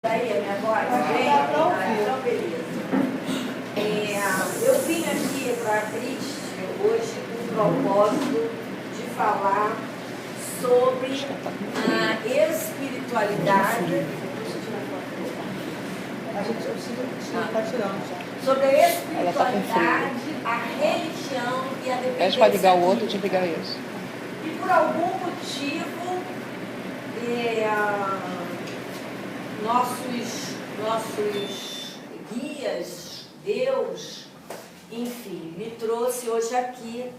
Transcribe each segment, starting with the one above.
Daí a minha voz? Então, beleza. Eu vim aqui para a Cristo hoje com o propósito de falar sobre a espiritualidade. A gente precisa estar tirando já. Sobre a espiritualidade, a religião e a dependência. Pede para ligar o outro e desligar esse. E por algum motivo, nossos guias, Deus, enfim, me trouxe hoje aqui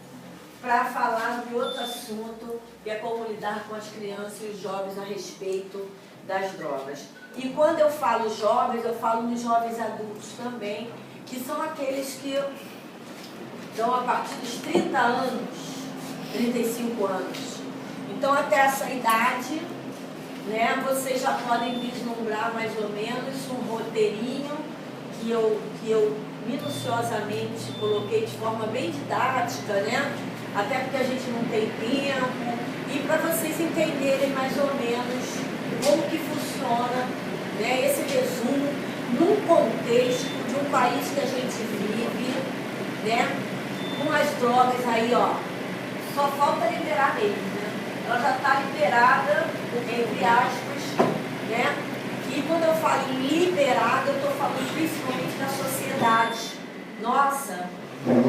para falar de outro assunto, que é como lidar com as crianças e os jovens a respeito das drogas. E quando eu falo jovens, eu falo nos jovens adultos também, que são aqueles que estão a partir dos 30 anos, 35 anos. Então, até essa idade, né, vocês já podem vislumbrar mais ou menos um roteirinho que eu minuciosamente coloquei de forma bem didática, né? Até porque a gente não tem tempo, e para vocês entenderem mais ou menos como que funciona, né, esse resumo num contexto de um país que a gente vive, né, com as drogas aí, ó, só falta liberar mesmo, né? Ela já está liberada, entre aspas, né? E quando eu falo em liberada, eu estou falando principalmente da sociedade nossa,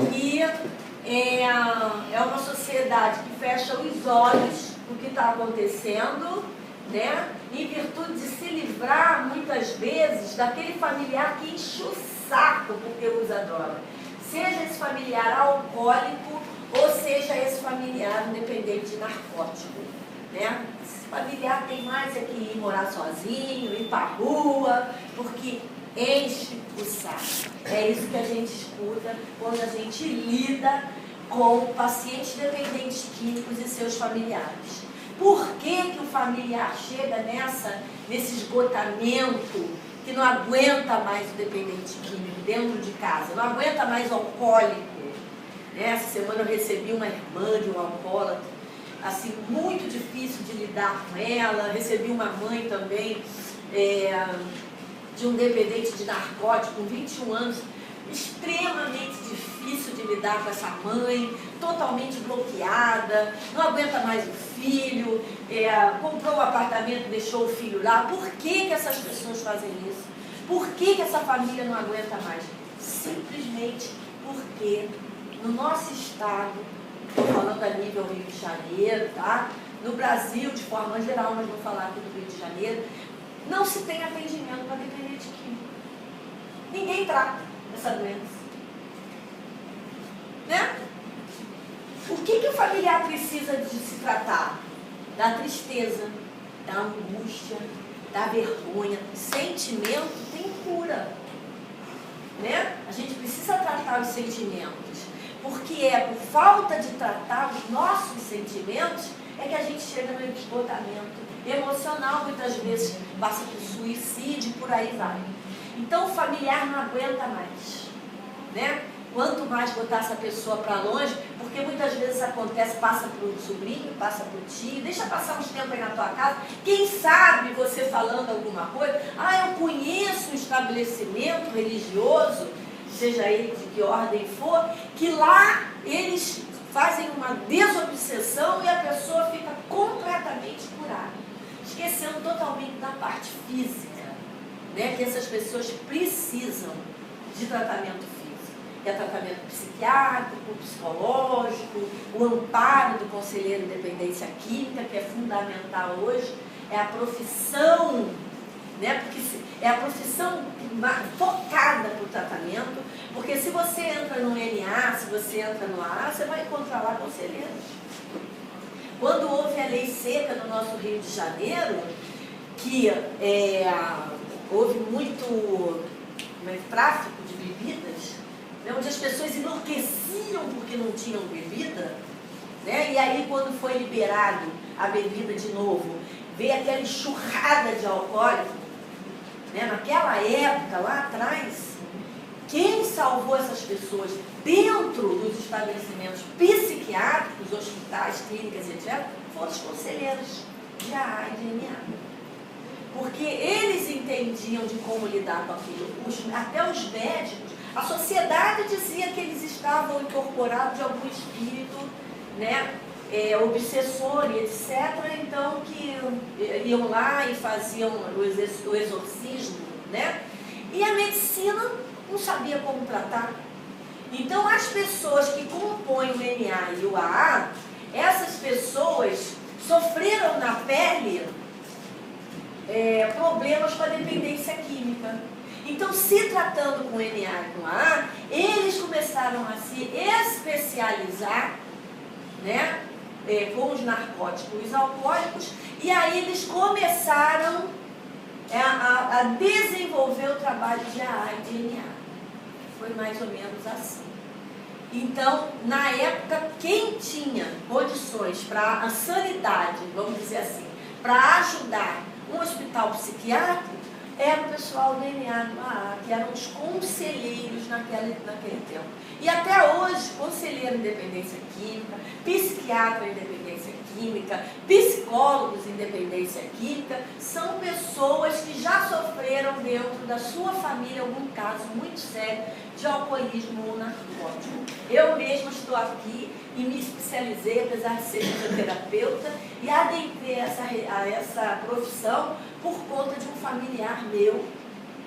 que é uma sociedade que fecha os olhos do que está acontecendo, né? Em virtude de se livrar, muitas vezes, daquele familiar que enche o saco porque usa droga. Seja esse familiar alcoólico, ou seja esse familiar dependente de narcótico, né? Esse familiar tem mais é que ir morar sozinho, ir para a rua, porque enche o saco. É isso que a gente escuta quando a gente lida com pacientes dependentes químicos e seus familiares. Por que o familiar chega nesse esgotamento, que não aguenta mais o dependente químico dentro de casa, não aguenta mais o alcoólico? Essa semana eu recebi uma irmã de um alcoólatra, assim, muito difícil de lidar com ela. Recebi uma mãe também de um dependente de narcótico com 21 anos, extremamente difícil de lidar com essa mãe, totalmente bloqueada, não aguenta mais o filho, comprou um apartamento, deixou o filho lá. Por que essas pessoas fazem isso? Por que essa família não aguenta mais? Simplesmente porque no nosso estado, estou falando a nível Rio de Janeiro, tá? No Brasil, de forma geral, mas vou falar aqui do Rio de Janeiro, não se tem atendimento para dependente químico. Ninguém trata essa doença. Né? O que o familiar precisa de se tratar? Da tristeza, da angústia, da vergonha. Sentimento tem cura. Né? A gente precisa tratar os sentimentos, porque é por falta de tratar os nossos sentimentos é que a gente chega no esgotamento emocional, muitas vezes passa por suicídio e por aí vai. Então o familiar não aguenta mais, né? Quanto mais botar essa pessoa para longe, porque muitas vezes acontece, passa para o sobrinho, passa para o tio, deixa passar uns tempos aí na tua casa, quem sabe você falando alguma coisa, eu conheço um estabelecimento religioso, seja ele de que ordem for, que lá eles fazem uma desobsessão e a pessoa fica completamente curada, esquecendo totalmente da parte física, né? Que essas pessoas precisam de tratamento físico. É tratamento psiquiátrico, psicológico, o amparo do conselheiro de dependência química, que é fundamental hoje, é a profissão, né? Porque é a profissão focada para o tratamento, porque se você entra no NA, se você entra no AA, você vai encontrar lá conselheiros. Quando houve a lei seca no nosso Rio de Janeiro, que houve muito tráfico de bebidas, né, onde as pessoas enlouqueciam porque não tinham bebida, né? E aí quando foi liberado a bebida de novo, veio aquela enxurrada de alcoólico, né? Naquela época, lá atrás, quem salvou essas pessoas dentro dos estabelecimentos psiquiátricos, hospitais, clínicas, etc., foram os conselheiros de AA e de NA. porque eles entendiam de como lidar com aquilo. Até os médicos, a sociedade dizia que eles estavam incorporados de algum espírito, né, obsessor e etc. Então, que iam lá e faziam o exorcismo, né? E a medicina não sabia como tratar. Então, as pessoas que compõem o NA e o AA, essas pessoas sofreram na pele problemas com a dependência química. Então, se tratando com NA e com AA, eles começaram a se especializar, né, com os narcóticos e os alcoólicos, e aí eles começaram a desenvolver o trabalho de AA e de NA. Foi mais ou menos assim. Então, na época, quem tinha condições para a sanidade, vamos dizer assim, para ajudar um hospital psiquiátrico, era o pessoal do NA do AA, que eram os conselheiros naquele tempo. E até hoje, conselheiro em dependência química, psiquiatra em dependência química, psicólogos em dependência química, são pessoas que já sofreram dentro da sua família algum caso muito sério de alcoolismo ou narcótico. Eu mesma estou aqui e me especializei, apesar de ser fisioterapeuta, e adentrei a essa profissão por conta de um familiar meu,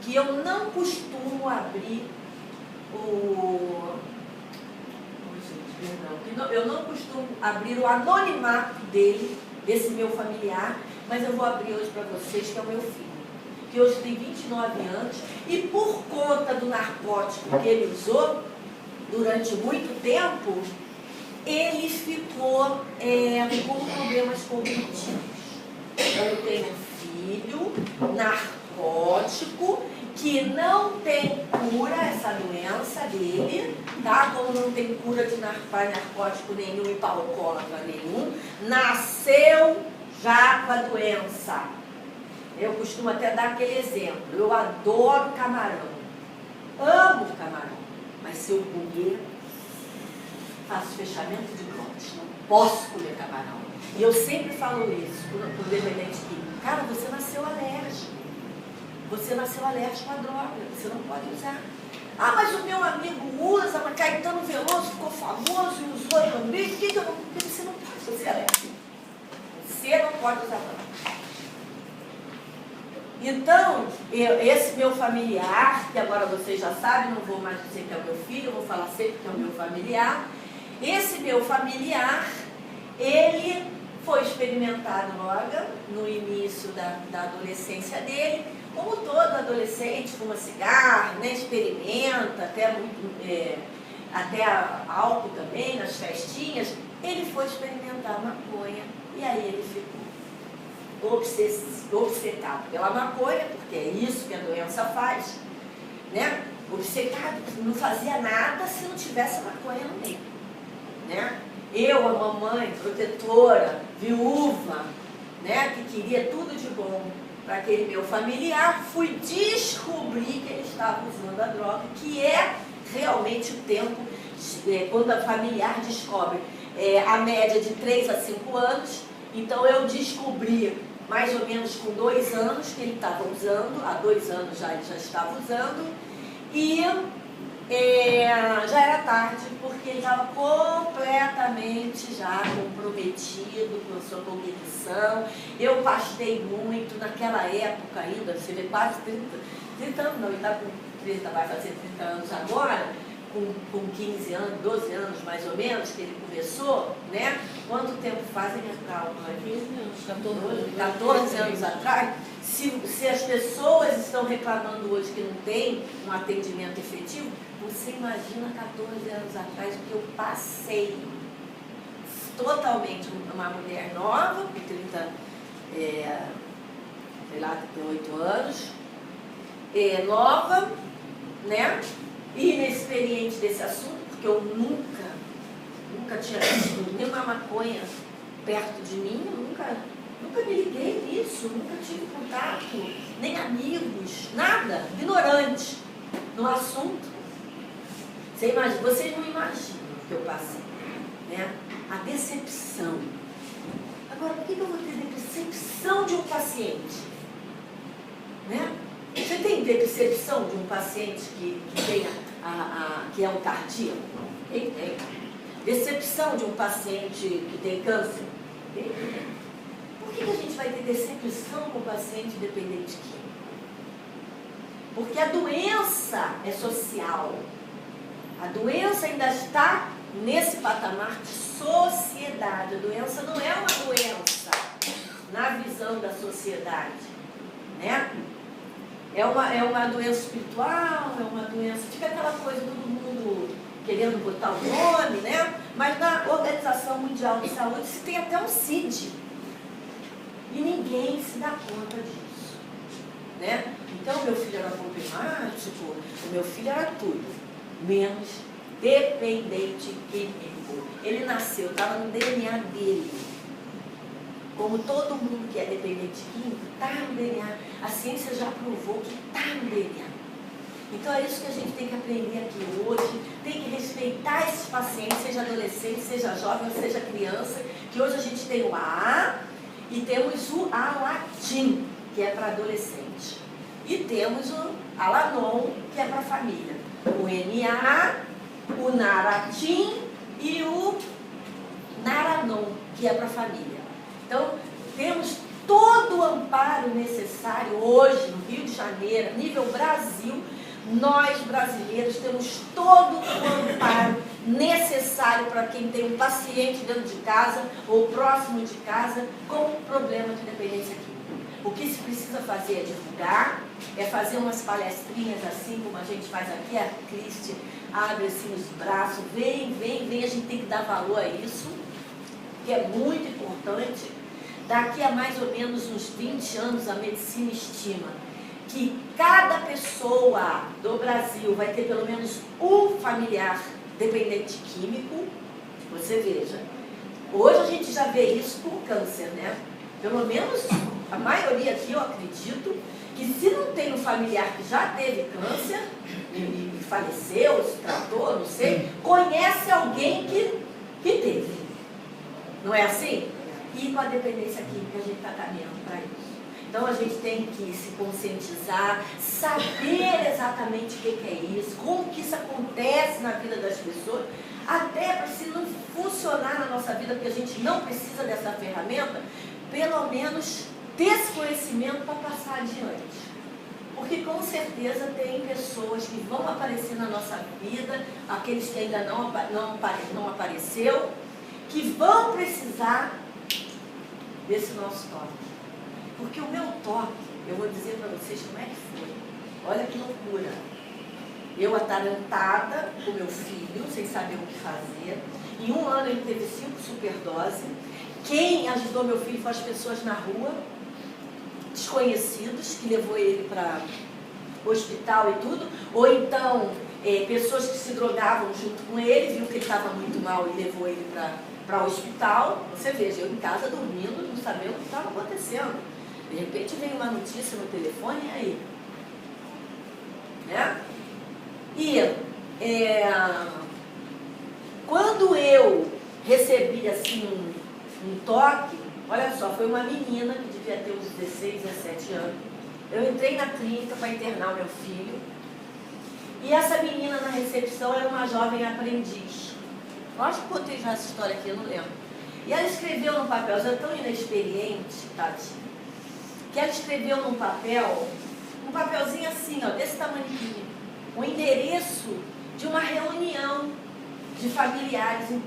que eu não costumo abrir eu não costumo abrir o anonimato dele, desse meu familiar, mas eu vou abrir hoje para vocês, que é o meu filho, que hoje tem 29 anos, e por conta do narcótico que ele usou durante muito tempo, ele ficou com problemas cognitivos. Eu tenho um filho narcótico que não tem cura, essa doença dele, tá? Como não tem cura de narcótico nenhum e para alcoólatra nenhum, nasceu já com a doença. Eu costumo até dar aquele exemplo. Eu adoro camarão, amo camarão, mas se eu comer, faço fechamento de glótis, não posso comer camarão. E eu sempre falo isso para o dependente químico. Cara, você nasceu alérgico. Você nasceu alérgico à droga, você não pode usar. Ah, mas o meu amigo usa, mas Caetano Veloso ficou famoso e usou também. Por que eu não? Porque você não pode ser alérgico. Você não pode usar droga. Então, esse meu familiar, que agora vocês já sabem, não vou mais dizer que é o meu filho, eu vou falar sempre que é o meu familiar. Esse meu familiar, ele foi experimentar droga no início da adolescência dele. Como todo adolescente, fuma cigarro, né, experimenta, até álcool também, nas festinhas, ele foi experimentar maconha e aí ele ficou obcecado pela maconha, porque é isso que a doença faz, né? Obcecado, não fazia nada se não tivesse maconha no meio, né? Eu, a mamãe, protetora, viúva, né, que queria tudo de bom para aquele meu familiar, fui descobrir que ele estava usando a droga, que é realmente o tempo, quando a familiar descobre, a média de 3 a 5 anos. Então eu descobri mais ou menos com 2 anos que ele estava usando, há 2 anos já ele já estava usando, e já era tarde, porque ele estava completamente já comprometido com a sua cognição. Eu pastei muito naquela época ainda, você vê, quase 30 anos, não, ele está com 30, vai fazer 30 anos agora, com 15 anos, 12 anos mais ou menos, que ele começou, né? Quanto tempo fazem a cálculo? 14 anos atrás. Se as pessoas estão reclamando hoje que não tem um atendimento efetivo, você imagina 14 anos atrás o que eu passei. Totalmente uma mulher nova, com 38 anos, nova, né? Inexperiente desse assunto, porque eu nunca tinha visto nenhuma maconha perto de mim, nunca me liguei nisso, nunca tive contato, nem amigos, nada, ignorante no assunto. Vocês não imaginam o que eu passei, né? A decepção. Agora, por que eu vou ter decepção de um paciente? Né? Você tem decepção de um paciente que que é um cardíaco? Quem tem? Decepção de um paciente que tem câncer? Quem tem? Por que a gente vai ter decepção com o paciente dependente químico? Porque a doença é social. A doença ainda está nesse patamar de sociedade. A doença não é uma doença na visão da sociedade, né? É uma doença espiritual, é uma doença... Fica aquela coisa, todo mundo querendo botar o nome, né? Mas na Organização Mundial de Saúde se tem até um CID. E ninguém se dá conta disso, né? Então, meu filho era problemático, o meu filho era tudo, menos dependente químico. Ele nasceu, estava no DNA dele. Como todo mundo que é dependente químico, está no DNA. A ciência já provou que está no DNA. Então é isso que a gente tem que aprender aqui hoje. Tem que respeitar esses pacientes, seja adolescente, seja jovem, seja criança. Que hoje a gente tem o AA e temos o Alatim, que é para adolescente. E temos o Alanon, que é para família. O NA, o Naratim e o Naranon, que é para família. Então, temos todo o amparo necessário hoje no Rio de Janeiro, nível Brasil. Nós, brasileiros, temos todo o amparo necessário para quem tem um paciente dentro de casa ou próximo de casa com problema de dependência química. O que se precisa fazer é divulgar, é fazer umas palestrinhas assim como a gente faz aqui. A Cristi abre assim os braços, vem, a gente tem que dar valor a isso, que é muito importante. Daqui a mais ou menos uns 20 anos, a medicina estima que cada pessoa do Brasil vai ter pelo menos um familiar dependente químico. Você veja, hoje a gente já vê isso com câncer, né? Pelo menos a maioria aqui, eu acredito, que se não tem um familiar que já teve câncer e faleceu, se tratou, não sei, conhece alguém que teve. Não é assim? E com a dependência química a gente está caminhando para isso. Então a gente tem que se conscientizar, saber exatamente o que é isso, como que isso acontece na vida das pessoas, até para se não funcionar na nossa vida, porque a gente não precisa dessa ferramenta, pelo menos ter esse conhecimento para passar adiante. Porque com certeza tem pessoas que vão aparecer na nossa vida, aqueles que ainda não apareceu, que vão precisar desse nosso toque. Porque o meu toque, eu vou dizer para vocês como é que foi. Olha que loucura. Eu atarantada com meu filho, sem saber o que fazer. Em um ano ele teve 5 superdoses. Quem ajudou meu filho foram as pessoas na rua, desconhecidos, que levou ele para o hospital e tudo. Ou então, pessoas que se drogavam junto com ele, viu que ele estava muito mal e levou ele para o hospital. Você veja, eu em casa dormindo, não sabendo o que estava acontecendo. De repente vem uma notícia no telefone, e aí? Né? E quando eu recebi assim um toque, olha só, foi uma menina que devia ter uns 16, 17 anos. Eu entrei na clínica para internar o meu filho. E essa menina na recepção era uma jovem aprendiz. Eu acho que contei já essa história aqui, eu não lembro. E ela escreveu num papel, já tão inexperiente, Tati, que ela escreveu num papel, um papelzinho assim, ó, desse tamanho, o endereço de uma reunião de familiares em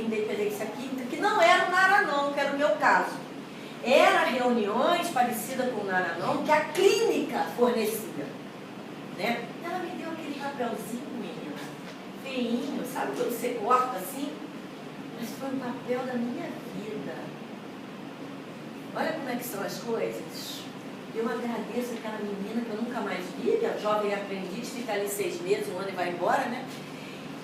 dependência química, que não era o Naranon, que era o meu caso. Eram reuniões parecidas com o Naranon, que a clínica fornecia. Né? Ela me deu aquele papelzinho, menina, feinho, sabe quando você corta assim? Mas foi um papel da minha vida. Olha como é que são as coisas. Eu agradeço aquela menina que eu nunca mais vi, que a jovem aprendiz, fica ali 6 meses, 1 ano e vai embora, né?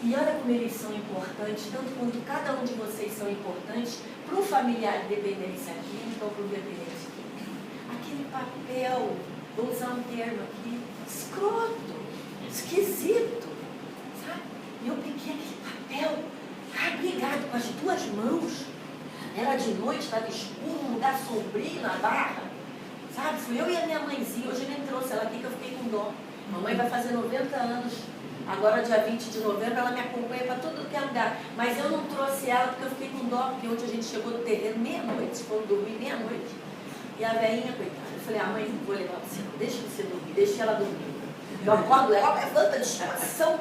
E olha como eles são importantes, tanto quanto cada um de vocês são importantes para um familiar de dependência química ou para um dependente químico. Aquele papel, vou usar um termo aqui, escroto, esquisito, sabe? E eu peguei aquele papel, abrigado com as 2 mãos. Era de noite, estava escuro, um lugar sombrio na barra, Sabe, fui eu e a minha mãezinha. Hoje eu nem trouxe ela aqui que eu fiquei com dó. Mamãe vai fazer 90 anos. Agora, dia 20 de novembro, ela me acompanha para tudo que é lugar. Mas eu não trouxe ela porque eu fiquei com dó, porque ontem a gente chegou no terreno meia-noite, fomos dormir meia-noite. E a velhinha, coitada, eu falei, mãe, não vou levar você não, deixa você dormir, deixa ela dormir. Eu acordo ela, levanta de estimação,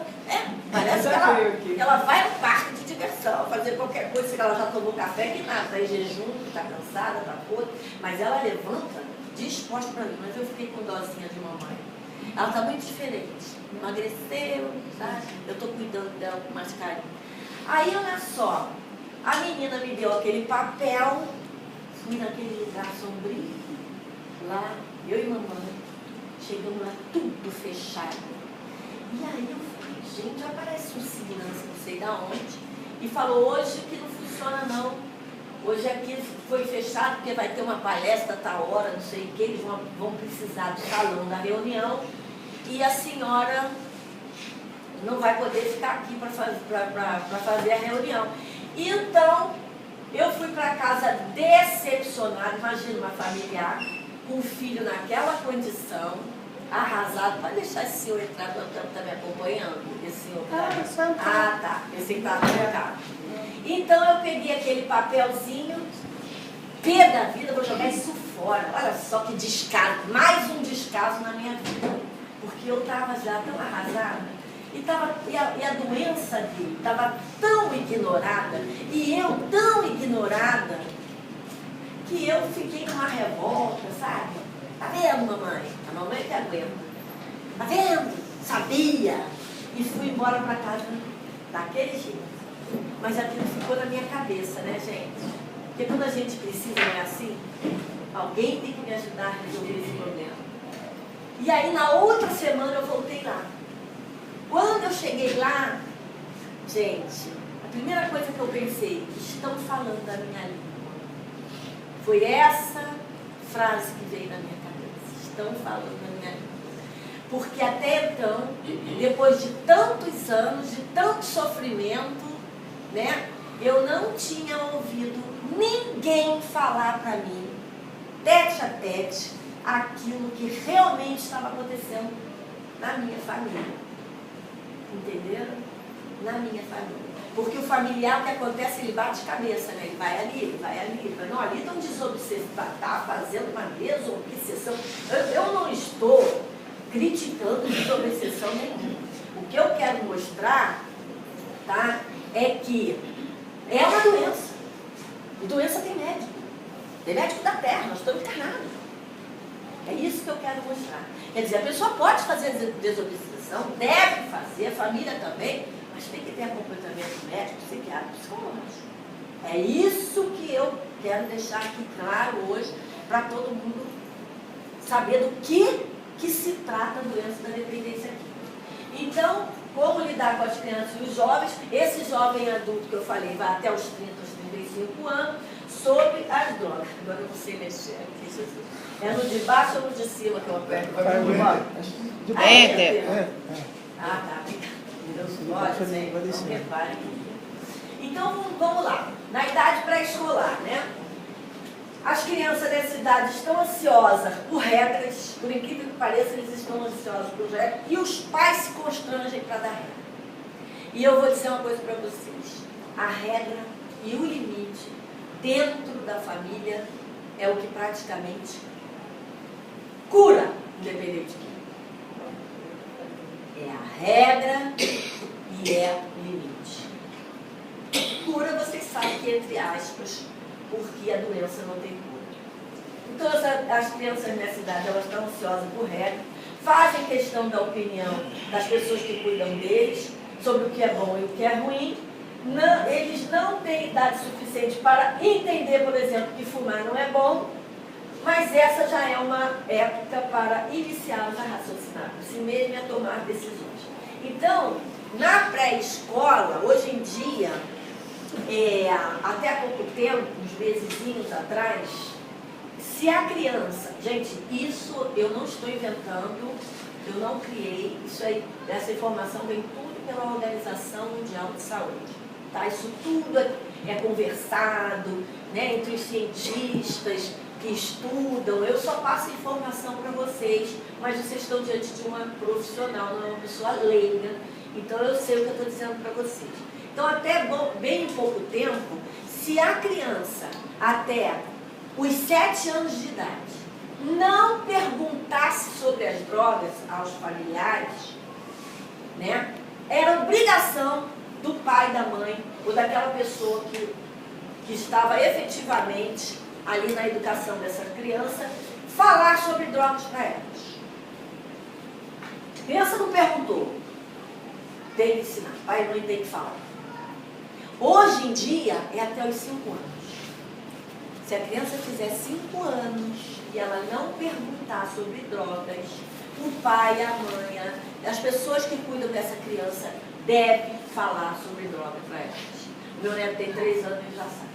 parece que ela vai no parque de diversão, fazer qualquer coisa, se ela já tomou café, que nada, está em jejum, está cansada, está podre, mas ela levanta disposta para mim, mas eu fiquei com dózinha de mamãe. Ela está muito diferente, emagreceu, sabe? Eu estou cuidando dela com mais carinho. Aí, olha só, a menina me deu aquele papel, fui naquele lugar sombrio, lá, eu e mamãe, chegamos lá tudo fechado. E aí eu falei, gente, aparece um segurança, não sei da onde, e falou, hoje que não funciona não. Hoje aqui foi fechado porque vai ter uma palestra a tal hora, não sei o que, eles vão precisar do salão da reunião e a senhora não vai poder ficar aqui para fazer a reunião. Então, eu fui para casa decepcionada, imagina uma familiar, com um filho naquela condição, arrasado, pode deixar esse senhor entrar, quando está me acompanhando, esse senhor. Tá, esse que está no carro. Então eu peguei aquele papelzinho, pé da vida, vou jogar isso fora. Olha só que descaso, mais um descaso na minha vida. Porque eu estava já tão arrasada, e a doença dele estava tão ignorada, e eu tão ignorada, que eu fiquei numa revolta, sabe? Tá vendo, mamãe? A mamãe que aguenta. Tá vendo? Sabia. E fui embora para casa daquele jeito. Mas aquilo ficou na minha cabeça, né, gente? Porque quando a gente precisa, não é assim? Alguém tem que me ajudar a resolver esse problema. E aí, na outra semana, eu voltei lá. Quando eu cheguei lá, gente, a primeira coisa que eu pensei, estão falando da minha língua. Foi essa frase que veio na minha cabeça. Estão falando da minha língua. Porque até então, depois de tantos anos, de tanto sofrimento, né, eu não tinha ouvido ninguém falar para mim, tete a tete, aquilo que realmente estava acontecendo na minha família. Entenderam? Na minha família. Porque o familiar, o que acontece, ele bate cabeça, né? Ele vai ali, ele vai ali, ele vai... Não, ali estão tá fazendo uma desobsessão. Eu não estou criticando desobsessão nenhuma. O que eu quero mostrar, tá, é que é uma doença. E doença tem médico. Tem médico da terra, nós estamos internados. É isso que eu quero mostrar. Quer dizer, a pessoa pode fazer desobsessão, deve fazer, a família também, mas tem que ter acompanhamento médico, psiquiátrico, psicológico. É isso que eu quero deixar aqui claro hoje, para todo mundo saber do que se trata a doença da dependência química. Então, como lidar com as crianças e os jovens, esse jovem adulto que eu falei vai até os 30, aos 35 anos, sobre as drogas. Agora eu não sei mexer aqui, Jesus. É no de baixo ou no de cima que eu aperto? Enter. Ah, tá. Deus pode, né? Então, reparem. Então, vamos lá. Na idade pré-escolar, né? As crianças dessa idade estão ansiosas por regras, por incrível que pareça, eles estão ansiosos por regras, e os pais se constrangem para dar regra. E eu vou dizer uma coisa para vocês. A regra e o limite dentro da família é o que praticamente cura o dependente químico. É a regra e é o limite. Cura, vocês sabem que entre aspas, porque a doença não tem cura. Então as crianças nessa idade, elas estão ansiosas por regra, fazem questão da opinião das pessoas que cuidam deles, sobre o que é bom e o que é ruim. Não, eles não têm idade suficiente para entender, por exemplo, que fumar não é bom, mas essa já é uma época para iniciá-los a raciocinar por si mesmo e a tomar decisões. Então, na pré-escola, hoje em dia, até há pouco tempo, uns mesezinhos atrás, se a criança... Gente, isso eu não estou inventando, eu não criei, essa informação vem tudo pela Organização Mundial de Saúde. Tá? Isso tudo é conversado, né, entre os cientistas, que estudam, eu só passo informação para vocês, mas vocês estão diante de uma profissional, não é uma pessoa leiga, então eu sei o que eu estou dizendo para vocês. Então, até bem pouco tempo, se a criança, até os 7 anos de idade, não perguntasse sobre as drogas aos familiares, né, era obrigação do pai, da mãe, ou daquela pessoa que estava efetivamente ali na educação dessa criança, falar sobre drogas para elas. Criança não perguntou, tem que ensinar, pai e mãe tem que falar. Hoje em dia é até os 5 anos. Se a criança fizer 5 anos e ela não perguntar sobre drogas, o pai, a mãe, as pessoas que cuidam dessa criança devem falar sobre drogas para elas. O meu neto tem 3 anos e já sabe.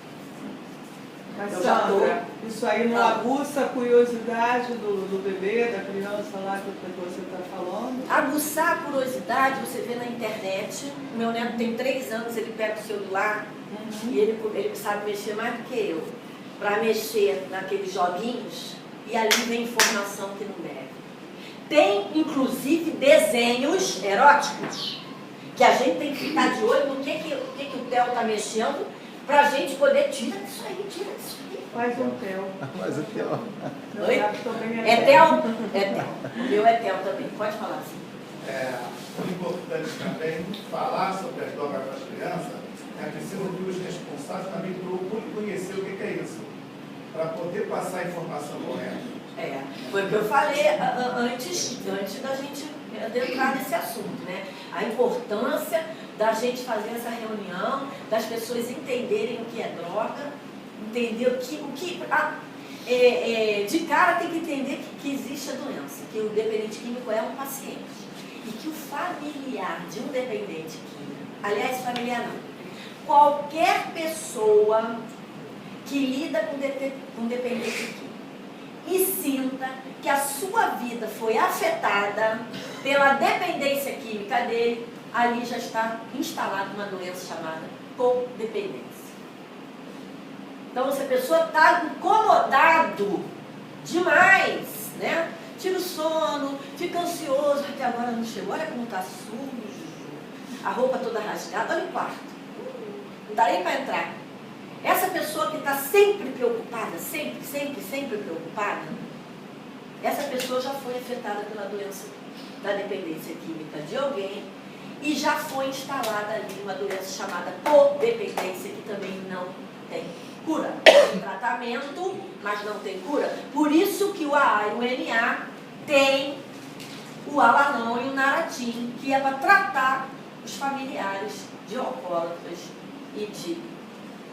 Mas, Eu já Sandra, isso aí não Ah. aguça a curiosidade do bebê, da criança lá que você está falando? Aguçar a curiosidade, você vê na internet. O meu neto tem 3 anos, ele pega o celular e ele sabe mexer mais do que eu. Para mexer naqueles joguinhos e ali vem informação que não deve. Tem, inclusive, desenhos eróticos que a gente tem que ficar de olho no que o Theo está mexendo para a gente poder tirar isso aí, tira isso aí. Faz um Theo. Mas o Theo. Meu Oi? neto também É Theo? É Theo. O meu é Theo também. Pode falar assim. É importante também falar sobre as drogas para as crianças. É preciso que os responsáveis também procurem conhecer o que é isso, para poder passar a informação correta. Foi o que eu falei antes da gente adentrar nesse assunto, né? A importância da gente fazer essa reunião, das pessoas entenderem o que é droga, entender de cara tem que entender que existe a doença, que o dependente químico é um paciente e que o familiar de um dependente químico, aliás, familiar não, qualquer pessoa que lida com dependente químico e sinta que a sua vida foi afetada pela dependência química dele, ali já está instalada uma doença chamada codependência. Então, se a pessoa está incomodado demais, né? Tira o sono, fica ansioso, até agora não chegou, olha como está sujo, a roupa toda rasgada, olha o quarto, não dá nem para entrar. Essa pessoa que está sempre preocupada, sempre preocupada, essa pessoa já foi afetada pela doença da dependência química de alguém e já foi instalada ali uma doença chamada codependência, que também não tem cura. Tem tratamento, mas não tem cura. Por isso que o AA e o NA tem o Alanon e o Naratin, que é para tratar os familiares de alcoólatras e de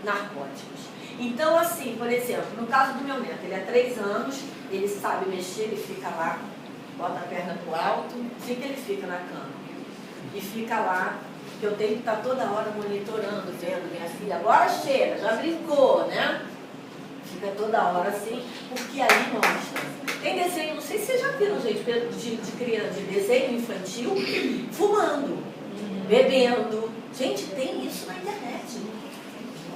narcóticos. Então, assim, por exemplo, no caso do meu neto, ele é 3 anos, ele sabe mexer, ele fica lá, bota a perna pro alto, ele fica na cama. E fica lá, que eu tenho que estar toda hora monitorando, vendo minha filha, agora chega, já brincou, né? Fica toda hora assim, porque aí mostra. Tem desenho, não sei se vocês já viram, gente, de criança, de desenho infantil, fumando, bebendo. Gente, tem isso na internet.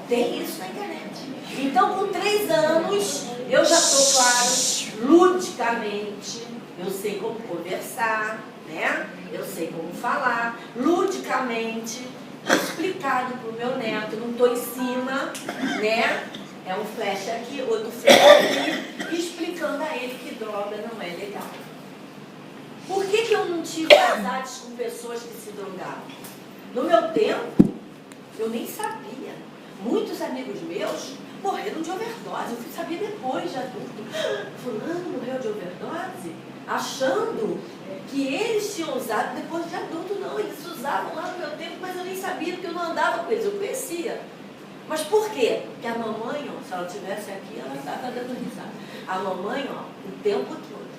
Tem isso na internet. Então, com 3 anos, eu já estou, claro, ludicamente, eu sei como conversar, né? Eu sei como falar, ludicamente, explicado para o meu neto, não estou em cima, né? É um flash aqui, outro flash aqui, explicando a ele que droga não é legal. Por que eu não tive amizades com pessoas que se drogavam? No meu tempo, eu nem sabia. Muitos amigos meus morreram de overdose. Eu fui saber depois de adulto. Fulano morreu de overdose, achando que eles tinham usado depois de adulto. Não, eles usavam lá no meu tempo, mas eu nem sabia, porque eu não andava com eles, eu conhecia. Mas por quê? Porque a mamãe, ó, se ela estivesse aqui, ela estava dando risada. A mamãe, ó, o tempo todo,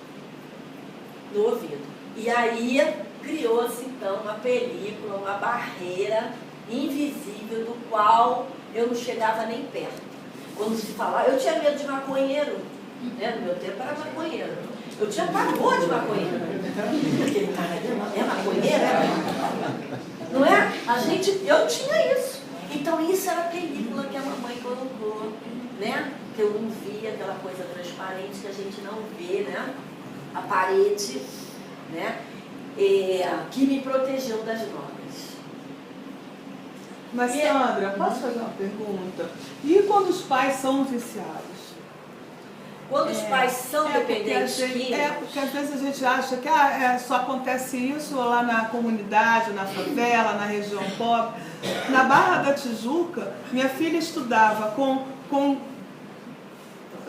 no ouvido. E aí criou-se então uma película, uma barreira invisível do qual eu não chegava nem perto. Quando se falava, eu tinha medo de maconheiro, né? No meu tempo era maconheiro. Eu tinha pavor de maconheiro. Aquele cara ali é maconheiro, não é? Eu tinha isso. Então isso era a película que a mamãe colocou, né? que eu não via, aquela coisa transparente que a gente não vê, né? A parede, né? Que me protegeu das drogas. Mas, Sandra, posso fazer uma pergunta? E quando os pais são viciados? Quando os pais são dependentes químicos... porque às vezes a gente acha que só acontece isso lá na comunidade, na favela, na região pobre. Na Barra da Tijuca, minha filha estudava com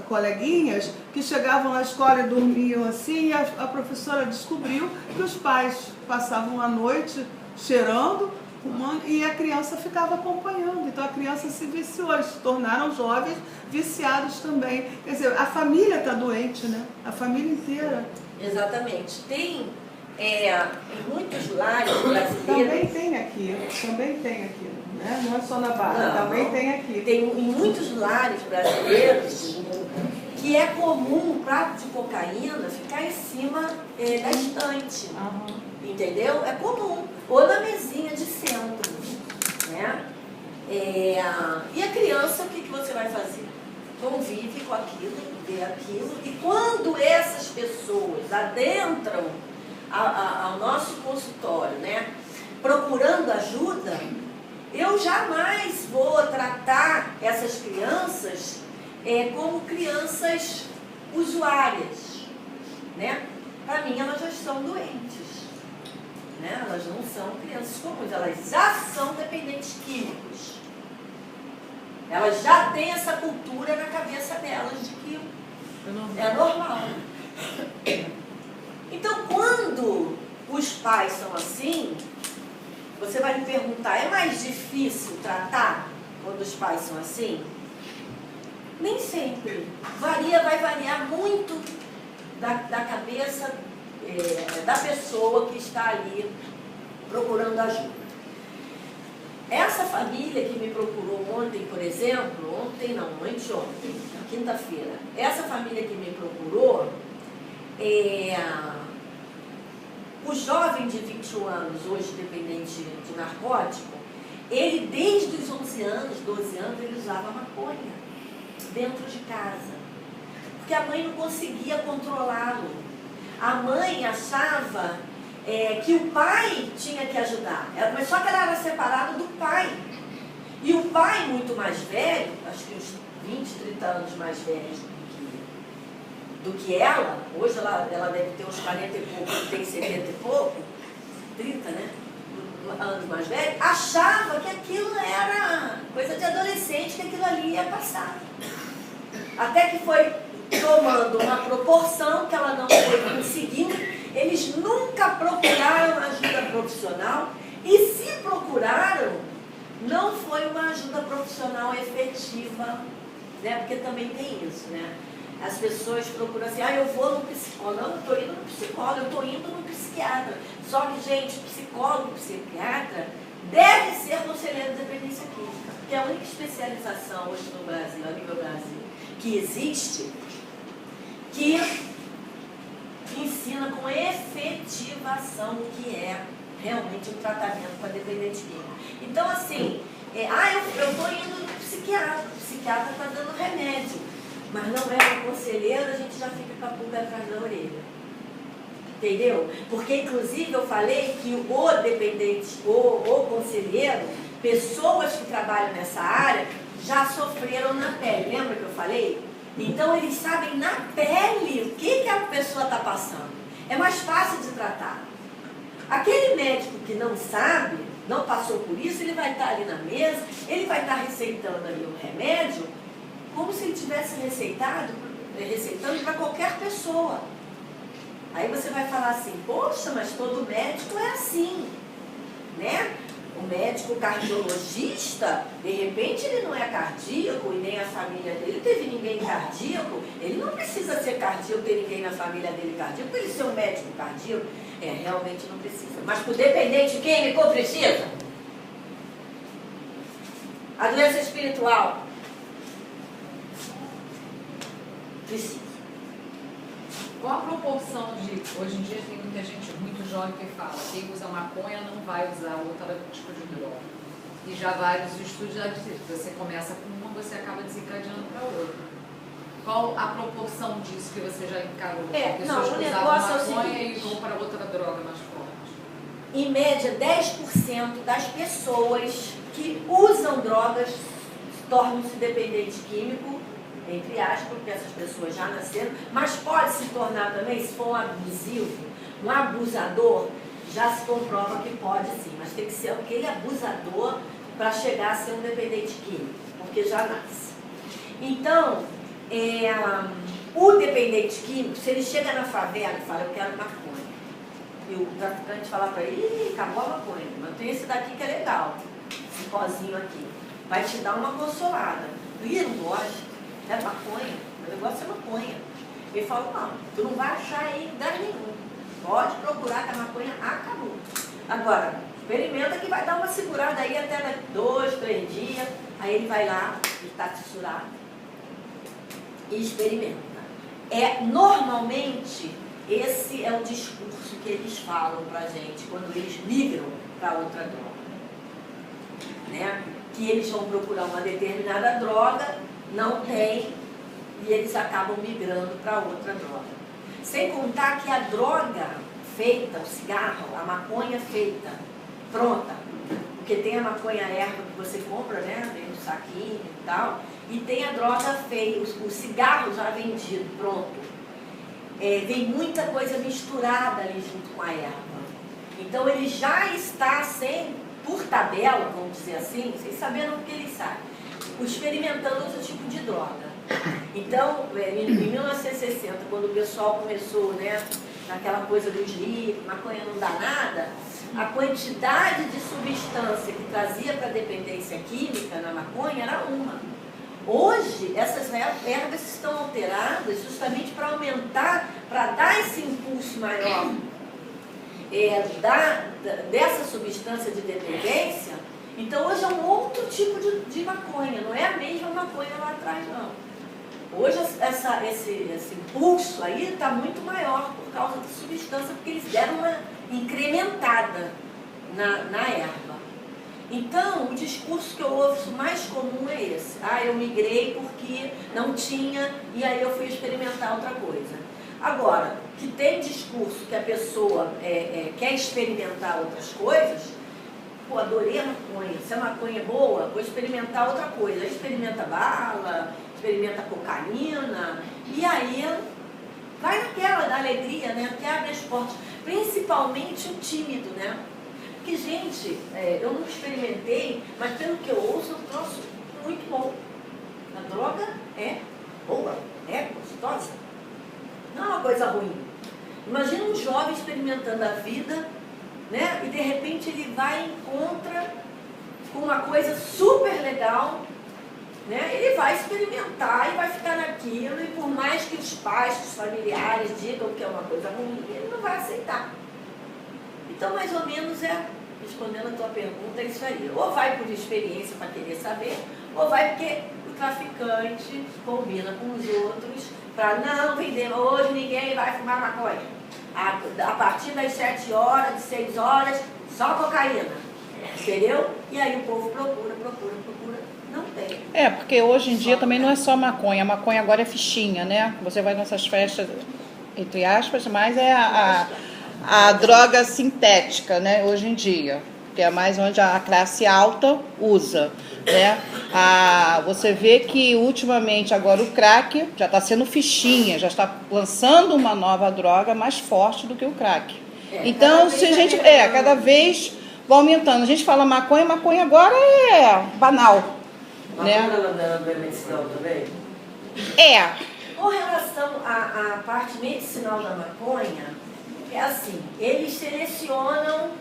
coleguinhas que chegavam na escola e dormiam assim, e a professora descobriu que os pais passavam a noite cheirando, fumando, e a criança ficava acompanhando. Então a criança se viciou, eles se tornaram jovens viciados também. Quer dizer, a família está doente, né? A família inteira. Exatamente. Tem em muitos lares brasileiros... Também tem aqui, né? Não é só na Barra, também tem aqui. Tem em muitos lares brasileiros que é comum um prato de cocaína ficar em cima da estante. Entendeu? É comum. Ou na mesinha de centro. Né? E a criança, o que você vai fazer? Convive com aquilo, vê aquilo. E quando essas pessoas adentram ao nosso consultório, né, procurando ajuda, eu jamais vou tratar essas crianças como crianças usuárias, né? Para mim, elas já estão doentes, né? Elas não são crianças comuns, elas já são dependentes químicos. Elas já têm essa cultura na cabeça delas de que é normal. Então, quando os pais são assim, você vai me perguntar, é mais difícil tratar quando os pais são assim? Nem sempre. Vai variar muito da cabeça da pessoa que está ali procurando ajuda. Essa família que me procurou ontem, por exemplo, anteontem, quinta-feira, essa família que me procurou, o jovem de 21 anos, hoje dependente de narcótico, ele desde os 11 anos, 12 anos, ele usava maconha dentro de casa. Porque a mãe não conseguia controlá-lo. A mãe achava que o pai tinha que ajudar, mas só que ela era separada do pai. E o pai, muito mais velho, acho que uns 20, 30 anos mais velho do que ela, hoje ela deve ter uns 40 e pouco, tem 70 e pouco, 30, né? Anos mais velho, achava que aquilo era coisa de adolescente, que aquilo ali ia passar. Até que foi tomando uma proporção que ela não foi conseguindo. Eles nunca procuraram ajuda profissional, e se procuraram, não foi uma ajuda profissional efetiva, né? Porque também tem isso, né? As pessoas procuram assim, eu vou no psicólogo. Não, eu estou indo no psicólogo, eu estou indo no psiquiatra. Só que, gente, psicólogo, psiquiatra deve ser conselheiro de dependência química, porque é a única especialização hoje no Brasil, a nível Brasil, que existe, que ensina com efetivação o que é realmente um tratamento para dependente químico. Então, assim, eu estou indo no psiquiatra, o psiquiatra está dando remédio, mas não é um conselheiro, a gente já fica com a pulga atrás da orelha. Entendeu? Porque, inclusive, eu falei que o dependente, o conselheiro, pessoas que trabalham nessa área, já sofreram na pele. Lembra que eu falei? Então, eles sabem na pele o que a pessoa está passando. É mais fácil de tratar. Aquele médico que não sabe, não passou por isso, ele vai estar ali na mesa, ele vai estar receitando ali o remédio, como se ele tivesse receitando para qualquer pessoa. Aí você vai falar assim, poxa, mas todo médico é assim, né? O médico cardiologista, de repente ele não é cardíaco e nem a família dele teve ninguém cardíaco. Ele não precisa ser cardíaco, ter ninguém na família dele cardíaco, para ele ser um médico cardíaco. Realmente não precisa. Mas para o dependente químico precisa. A doença espiritual precisa. Qual a proporção de... Hoje em dia tem muita gente muito jovem que fala quem usa maconha não vai usar outro tipo de droga. E já vários estudos já dizem que você começa com uma, você acaba desencadeando para outra. Qual a proporção disso que você já encarou? Pessoas não, o que usavam negócio é o maconha seguinte. e vão para outra droga mais forte. Em média, 10% das pessoas que usam drogas tornam-se dependente químico, entre aspas, porque essas pessoas já nasceram, mas pode se tornar também, se for um abusivo, um abusador, já se comprova que pode sim, mas tem que ser aquele abusador para chegar a ser um dependente químico, porque já nasce. Então, o dependente químico, se ele chega na favela e fala, eu quero maconha, e o traficante fala para ele, ih, acabou a maconha, mas tem esse daqui que é legal, esse pozinho aqui, vai te dar uma consolada. Ih, não gosto, é maconha, o negócio é maconha. Ele fala, não, tu não vai achar aí em lugar nenhum, pode procurar que a maconha acabou. Agora, experimenta que vai dar uma segurada aí até 2, 3 dias, aí ele vai lá, ele está fissurado, e experimenta. Normalmente, esse é o discurso que eles falam pra gente quando eles migram para outra droga. Né? Que eles vão procurar uma determinada droga, não tem, e eles acabam migrando para outra droga. Sem contar que a droga feita, o cigarro, a maconha feita, pronta, porque tem a maconha erva que você compra, né? Vem no saquinho e tal, e tem a droga feita, o cigarro já vendido, pronto. Vem muita coisa misturada ali junto com a erva. Então ele já está por tabela, vamos dizer assim, sem saber no que ele sabe, experimentando outro tipo de droga. Então, em 1960, quando o pessoal começou, né, naquela coisa dos livros, maconha não dá nada, a quantidade de substância que trazia para dependência química na maconha era uma. Hoje, essas ervas estão alteradas justamente para aumentar, para dar esse impulso maior dessa substância de dependência. Então, hoje é um outro tipo de maconha, não é a mesma maconha lá atrás, não. Hoje, esse impulso aí está muito maior por causa da substância, porque eles deram uma incrementada na erva. Então, o discurso que eu ouço mais comum é esse. Eu migrei porque não tinha e aí eu fui experimentar outra coisa. Agora, que tem discurso que a pessoa quer experimentar outras coisas, pô, adorei a maconha, se a maconha é boa, vou experimentar outra coisa. Aí experimenta bala, experimenta cocaína, e aí vai naquela da alegria, né? Que abre as portas. Principalmente o tímido, né? Porque, gente, eu não experimentei, mas pelo que eu ouço, é um troço muito bom. A droga é boa, é gostosa. Não é uma coisa ruim. Imagina um jovem experimentando a vida, né? E de repente ele vai e encontra com uma coisa super legal, né? Ele vai experimentar e vai ficar naquilo, e por mais que os pais, os familiares digam que é uma coisa ruim, ele não vai aceitar. Então, mais ou menos respondendo a tua pergunta, é isso aí. Ou vai por experiência para querer saber, ou vai porque o traficante combina com os outros para não vender. Hoje ninguém vai fumar maconha. A partir das 7 horas, de 6 horas, só cocaína. Entendeu? E aí o povo procura, não tem. Porque hoje em dia também não é só maconha. A maconha agora é fichinha, né? Você vai nessas festas, entre aspas, mas é a droga sintética, né? Hoje em dia. Que é mais onde a classe alta usa, né? Você vê que ultimamente agora o crack já está sendo fichinha, já está lançando uma nova droga mais forte do que o crack. Então, se a gente cada vez vai aumentando. A gente fala maconha agora é banal, né? Maconha é medicinal também? Com relação à parte medicinal da maconha, é assim, eles selecionam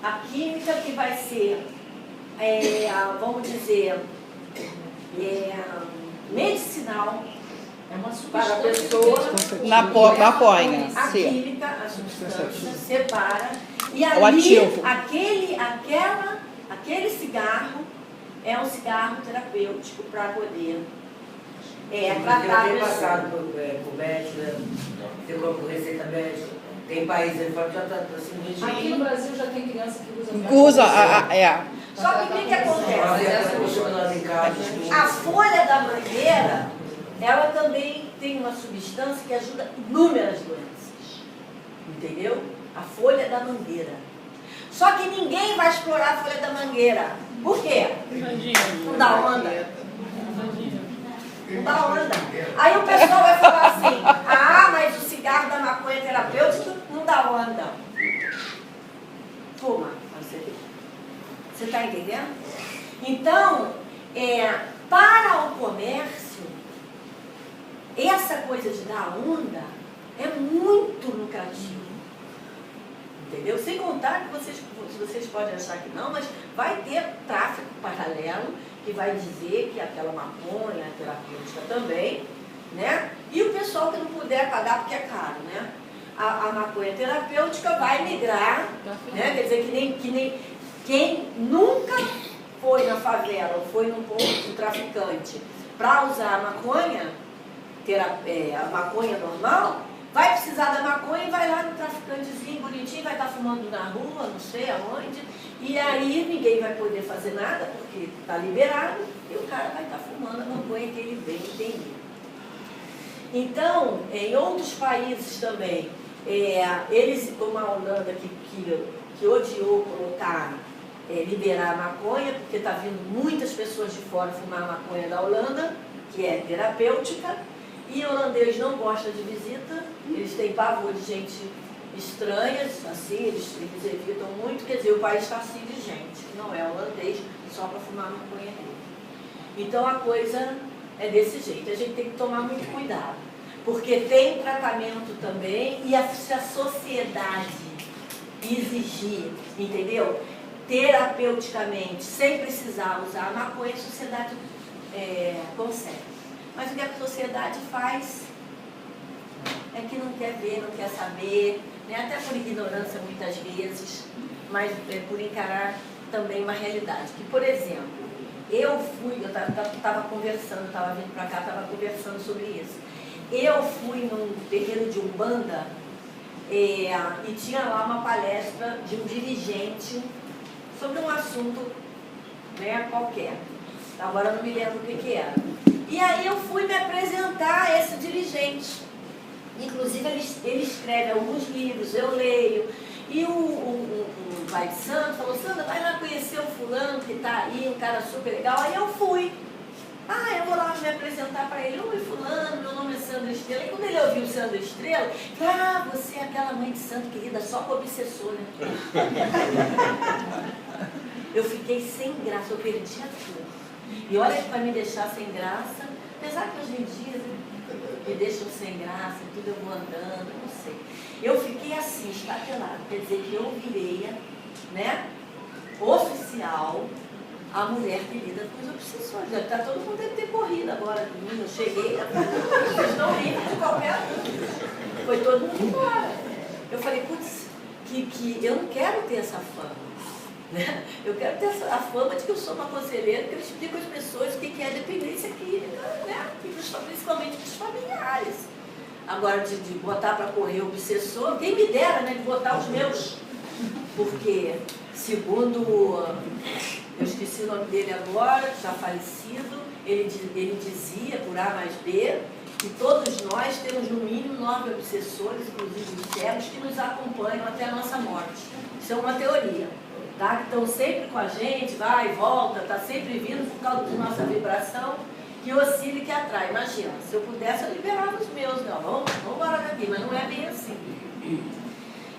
a química que vai ser, vamos dizer, medicinal para a pessoa. Na maconha. A Sim. química, a substância, separa. E O ali, ativo. aquele cigarro é um cigarro terapêutico para poder tratar a tem pessoa. passado por médico, né? Tem como receita médica. Tem países que falam que já está assim, Aqui no Brasil já tem criança que usa. Usa, Só que o que acontece? em casa. A folha da mangueira, ela também tem uma substância que ajuda inúmeras doenças. Entendeu? A folha da mangueira. Só que ninguém vai explorar a folha da mangueira. Por quê? Não dá onda. Não dá onda. Aí o pessoal vai falar assim, ah, mas o cigarro da maconha terapêutica não dá onda. Fuma, você vê. Você está entendendo? Então, para o comércio, essa coisa de dar onda é muito lucrativo. Entendeu? Sem contar que vocês podem achar que não, mas vai ter tráfico paralelo que vai dizer que aquela maconha é terapêutica também, né? E o pessoal que não puder pagar porque é caro, né? A maconha terapêutica vai migrar, né? Quer dizer, que nem quem nunca foi na favela ou foi num ponto de traficante para usar a maconha normal, vai precisar da maconha e vai lá no traficantezinho bonitinho, vai estar fumando na rua, não sei aonde, e aí ninguém vai poder fazer nada porque está liberado e o cara vai estar fumando a maconha que ele bem entendeu. Então, em outros países também, eles, como a Holanda que odiou colocar, liberar a maconha, porque está vindo muitas pessoas de fora fumar a maconha da Holanda, que é terapêutica, e o holandês não gosta de visita, eles têm pavor de gente estranha, assim, eles evitam muito, quer dizer, o país está assim de gente, que não é holandês, só para fumar a maconha dele. Então a coisa é desse jeito, a gente tem que tomar muito cuidado, porque tem tratamento também, e se a sociedade exigir, entendeu? Terapeuticamente, sem precisar usar a maconha, a sociedade consegue. Mas o que a sociedade faz é que não quer ver, não quer saber, né? Até por ignorância muitas vezes, mas por encarar também uma realidade. Que, por exemplo, eu estava conversando, estava vindo para cá, estava conversando sobre isso. Eu fui num terreiro de Umbanda e tinha lá uma palestra de um dirigente sobre um assunto, né, qualquer. Agora eu não me lembro o que era. E aí eu fui me apresentar a esse dirigente. Inclusive ele escreve alguns livros, eu leio. E o pai de Santo falou, Sandra, vai lá conhecer o fulano que está aí, um cara super legal. Aí eu fui. Eu vou lá me apresentar para ele. Oi, fulano, meu nome é Sandra Estrela. E quando ele ouviu Sandra Estrela, falou, você é aquela mãe de santo querida, só com obsessor, né? Eu fiquei sem graça, eu perdi a cor. E olha que para me deixar sem graça, apesar que hoje em dia me deixam sem graça, tudo eu vou andando, não sei. Eu fiquei assim, estatelada, quer dizer que eu virei, né, oficial, a mulher que lida com os obsessores. Tá, todo mundo deve ter corrido agora de mim, eu cheguei, vocês estão livres de qualquer coisa. Foi todo mundo embora. Eu falei, putz, que eu não quero ter essa fama. Né? Eu quero ter a fama de que eu sou uma conselheira, que eu explico às pessoas o que é dependência química, né? Principalmente para os familiares. Agora, de botar para correr o obsessor, quem me dera, né, de botar os meus. Porque, segundo, eu esqueci o nome dele agora, já falecido, ele dizia, por A mais B, que todos nós temos no mínimo 9 obsessores, inclusive os cegos, que nos acompanham até a nossa morte. Isso é uma teoria. Tá? Que estão sempre com a gente, vai e volta, está sempre vindo por causa da nossa vibração, que oscila e que atrai. Imagina, se eu pudesse, eu liberava os meus. Não, vamos embora daqui, mas não é bem assim.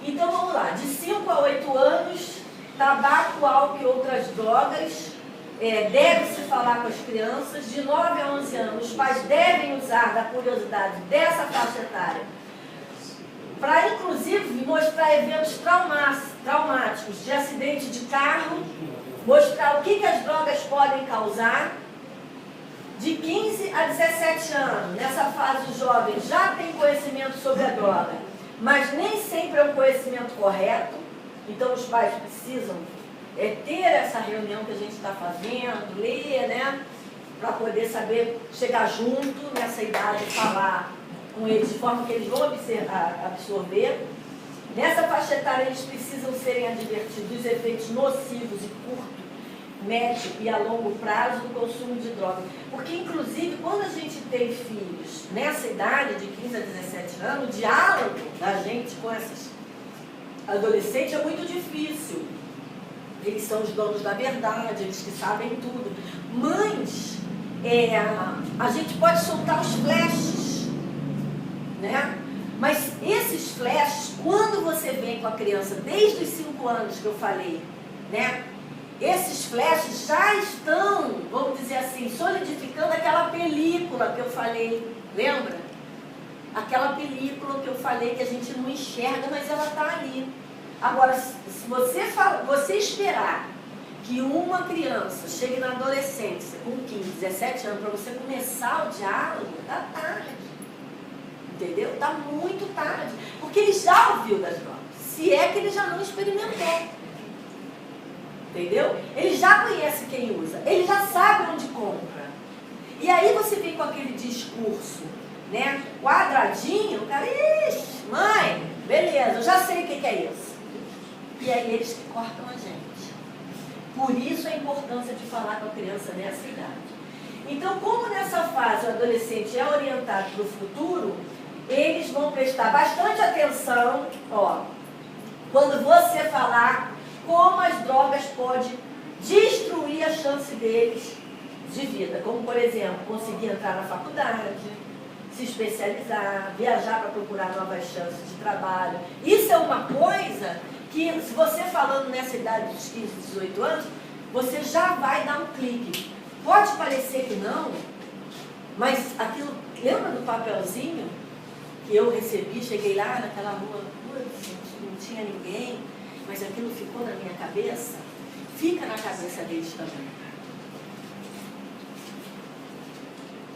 Então vamos lá, de 5 a 8 anos, tabaco, álcool e outras drogas, deve-se falar com as crianças. De 9 a 11 anos, os pais devem usar da curiosidade dessa faixa etária para, inclusive, mostrar eventos traumáticos de acidente de carro, mostrar o que as drogas podem causar. De 15 a 17 anos, nessa fase os jovens já têm conhecimento sobre a droga, mas nem sempre é um conhecimento correto, então os pais precisam ter essa reunião que a gente está fazendo, ler, né, para poder saber, chegar junto nessa idade e falar com eles, de forma que eles vão absorver. Nessa faixa etária, eles precisam serem advertidos dos efeitos nocivos e médio e a longo prazo do consumo de drogas. Porque, inclusive, quando a gente tem filhos nessa idade, de 15 a 17 anos, o diálogo da gente com essas adolescentes é muito difícil. Eles são os donos da verdade, eles que sabem tudo. Mas a gente pode soltar os flashes, né? Mas esses flashes, quando você vem com a criança desde os 5 anos que eu falei, né? Esses flashes já estão, vamos dizer assim, solidificando aquela película que eu falei, lembra? Aquela película que eu falei que a gente não enxerga, mas ela está ali. Agora, se você esperar que uma criança chegue na adolescência com 15, 17 anos para você começar o diálogo, está tarde. Entendeu? Está muito tarde. Porque ele já ouviu das drogas. Se é que ele já não experimentou. Entendeu? Ele já conhece quem usa. Ele já sabe onde compra. E aí você vem com aquele discurso, né? Quadradinho, o cara, ixi, mãe, beleza, eu já sei o que é isso. E aí eles que cortam a gente. Por isso a importância de falar com a criança nessa idade. Então, como nessa fase o adolescente é orientado para o futuro, eles vão prestar bastante atenção, ó, quando você falar como as drogas podem destruir a chance deles de vida. Como, por exemplo, conseguir entrar na faculdade, se especializar, viajar para procurar novas chances de trabalho. Isso é uma coisa que, se você falando nessa idade dos 15, 18 anos, você já vai dar um clique. Pode parecer que não, mas aquilo, lembra do papelzinho que eu recebi? Cheguei lá naquela rua, não tinha ninguém, mas aquilo ficou na minha cabeça. Fica na cabeça deles também.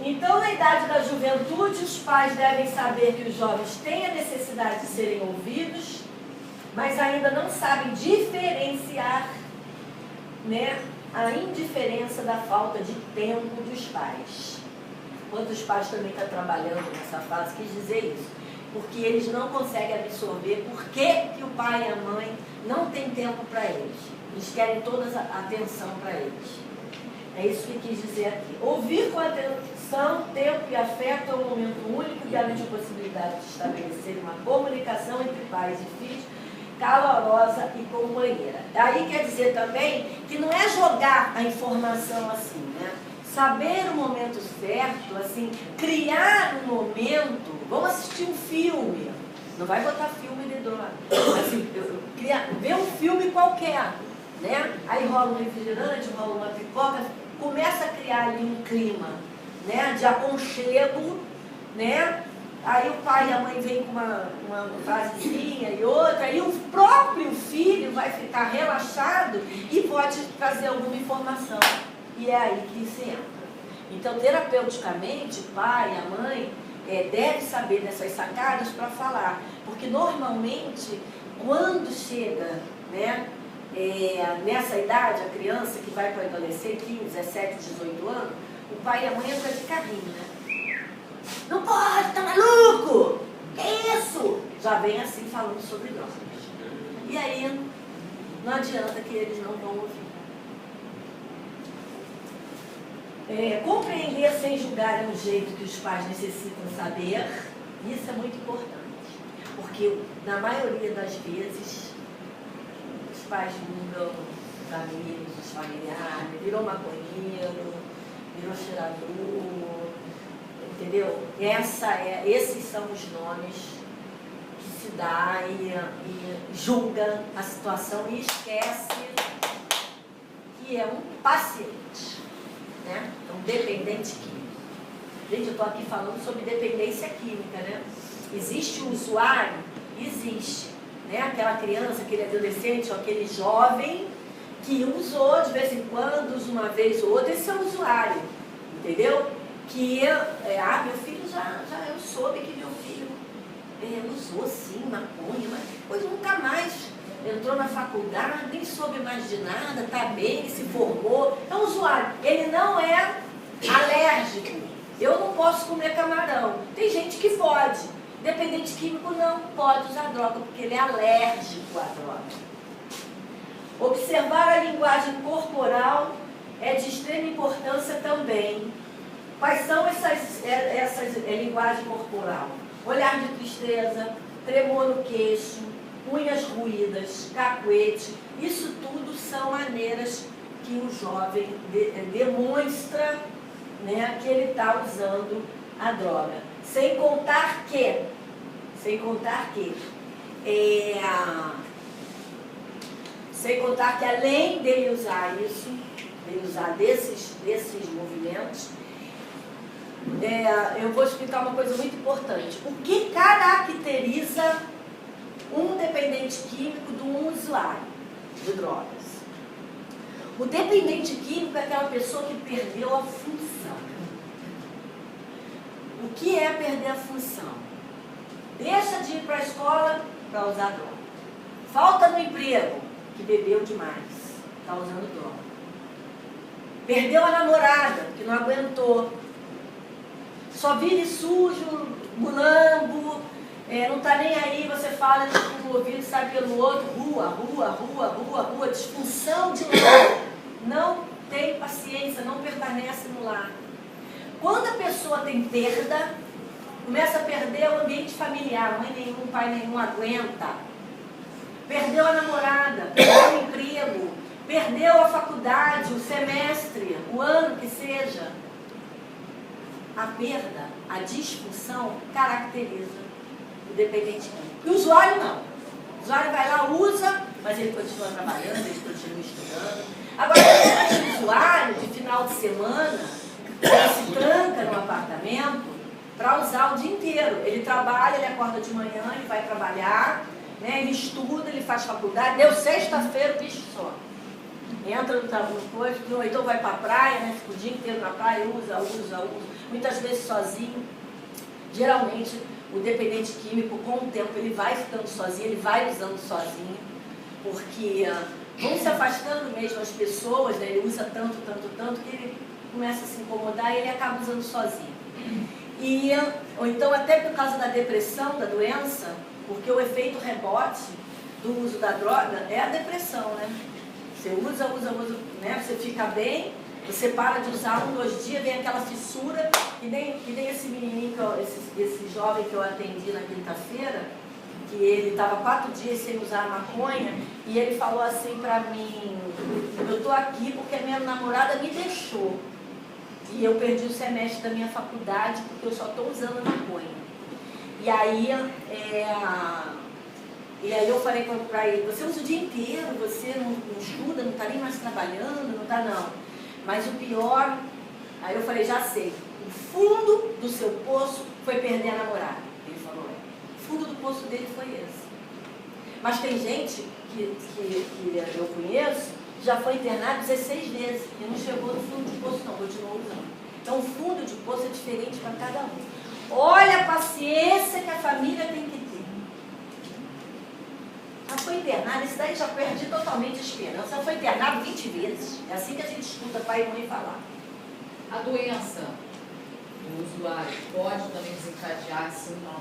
Então, na idade da juventude, os pais devem saber que os jovens têm a necessidade de serem ouvidos, mas ainda não sabem diferenciar, né, a indiferença da falta de tempo dos pais. Quantos pais também estão trabalhando nessa fase, quis dizer isso. Porque eles não conseguem absorver por que o pai e a mãe não têm tempo para eles. Eles querem toda a atenção para eles. É isso que quis dizer aqui. Ouvir com atenção, tempo e afeto é um momento único, garante a possibilidade de estabelecer uma comunicação entre pais e filhos calorosa e companheira. Daí quer dizer também que não é jogar a informação assim, né? Saber o momento certo, assim, criar um momento. Vamos assistir um filme. Não vai botar filme de droga. Assim, ver um filme qualquer, né? Aí rola um refrigerante, rola uma pipoca, começa a criar ali um clima, né, de aconchego, né? Aí o pai e a mãe vêm com uma frasezinha e outra, e o próprio filho vai ficar relaxado e pode trazer alguma informação. E é aí que se entra. Então, terapeuticamente, o pai e a mãe deve saber dessas sacadas para falar. Porque, normalmente, quando chega, né, nessa idade, a criança que vai para o adolescente, 15, 17, 18 anos, o pai e a mãe entram de carrinho, né? Não pode, tá maluco? Que isso? Já vem assim falando sobre drogas. E aí, não adianta que eles não vão ouvir. Compreender sem julgar é um jeito que os pais necessitam saber. Isso é muito importante. Porque, na maioria das vezes, os pais mudam os amigos, os familiares, virou maconheiro, virou cheirador, entendeu? Esses são os nomes que se dá e julga a situação e esquece que é um paciente, né? É um dependente químico. Gente, eu estou aqui falando sobre dependência química, né? Existe um usuário? Existe. Né? Aquela criança, aquele adolescente ou aquele jovem que usou de vez em quando, usa uma vez ou outra, esse é o usuário, entendeu? Que meu filho eu soube que meu filho usou sim maconha, mas depois nunca mais entrou na faculdade, nem soube mais de nada, tá bem, se formou. É um usuário, ele não é alérgico. Eu não posso comer camarão. Tem gente que pode. Dependente químico não pode usar droga, porque ele é alérgico à droga. Observar a linguagem corporal é de extrema importância também. Quais são essas linguagem corporal? Olhar de tristeza, tremor no queixo, unhas ruídas, cacuete. Isso tudo são maneiras que o jovem demonstra, né, que ele está usando a droga. Sem contar que além dele usar isso, dele usar desses movimentos, eu vou explicar uma coisa muito importante. O que caracteriza um dependente químico de um usuário de drogas? O dependente químico é aquela pessoa que perdeu a função. O que é perder a função? Deixa de ir para a escola para usar droga. Falta no emprego, que bebeu demais, está usando droga. Perdeu a namorada, que não aguentou. Só vive sujo, mulambo, não está nem aí, você fala pelo ouvido, sai pelo outro, rua, disfunção de lar. Não tem paciência, não permanece no lar. Quando a pessoa tem perda, começa a perder o ambiente familiar, mãe nenhum, pai nenhum aguenta. Perdeu a namorada, perdeu o emprego, perdeu a faculdade, o semestre, o ano que seja. A perda, a disfunção caracteriza o dependente químico. E o usuário não. O usuário vai lá, usa, mas ele continua trabalhando, ele continua estudando. Agora, o usuário, de final de semana, ele se tranca no apartamento para usar o dia inteiro. Ele trabalha, ele acorda de manhã, ele vai trabalhar, né, ele estuda, ele faz faculdade. Deu sexta-feira, o bicho só. Entra no coisa, ou então vai para a praia, né, fica o dia inteiro na praia, usa. Muitas vezes sozinho. Geralmente, o dependente químico, com o tempo, ele vai ficando sozinho, ele vai usando sozinho, porque vão se afastando mesmo as pessoas, né, ele usa tanto, que ele começa a se incomodar e ele acaba usando sozinho. Ou então, até por causa da depressão, da doença, porque o efeito rebote do uso da droga é a depressão, né? Você usa, né? Você fica bem, você para de usar 1, 2 dias, vem aquela fissura, que nem esse menininho, esse jovem que eu atendi na quinta-feira, que ele estava 4 dias sem usar maconha, e ele falou assim pra mim, eu tô aqui porque a minha namorada me deixou, e eu perdi o semestre da minha faculdade porque eu só estou usando maconha. E aí eu falei para ele, você usa o dia inteiro, você não estuda, não está nem mais trabalhando, não está não. Mas o pior, aí eu falei, já sei, o fundo do seu poço foi perder a namorada. Ele falou, o fundo do poço dele foi esse. Mas tem gente que eu conheço, já foi internado 16 vezes e não chegou no fundo de poço não, continuou usando. Então o fundo de poço é diferente para cada um. Olha a paciência que a família tem que ter. Ela foi internada, esse daí já perdi totalmente a esperança. Ela foi internada 20 vezes. É assim que a gente escuta pai e mãe falar. A doença do usuário pode também desencadear se uma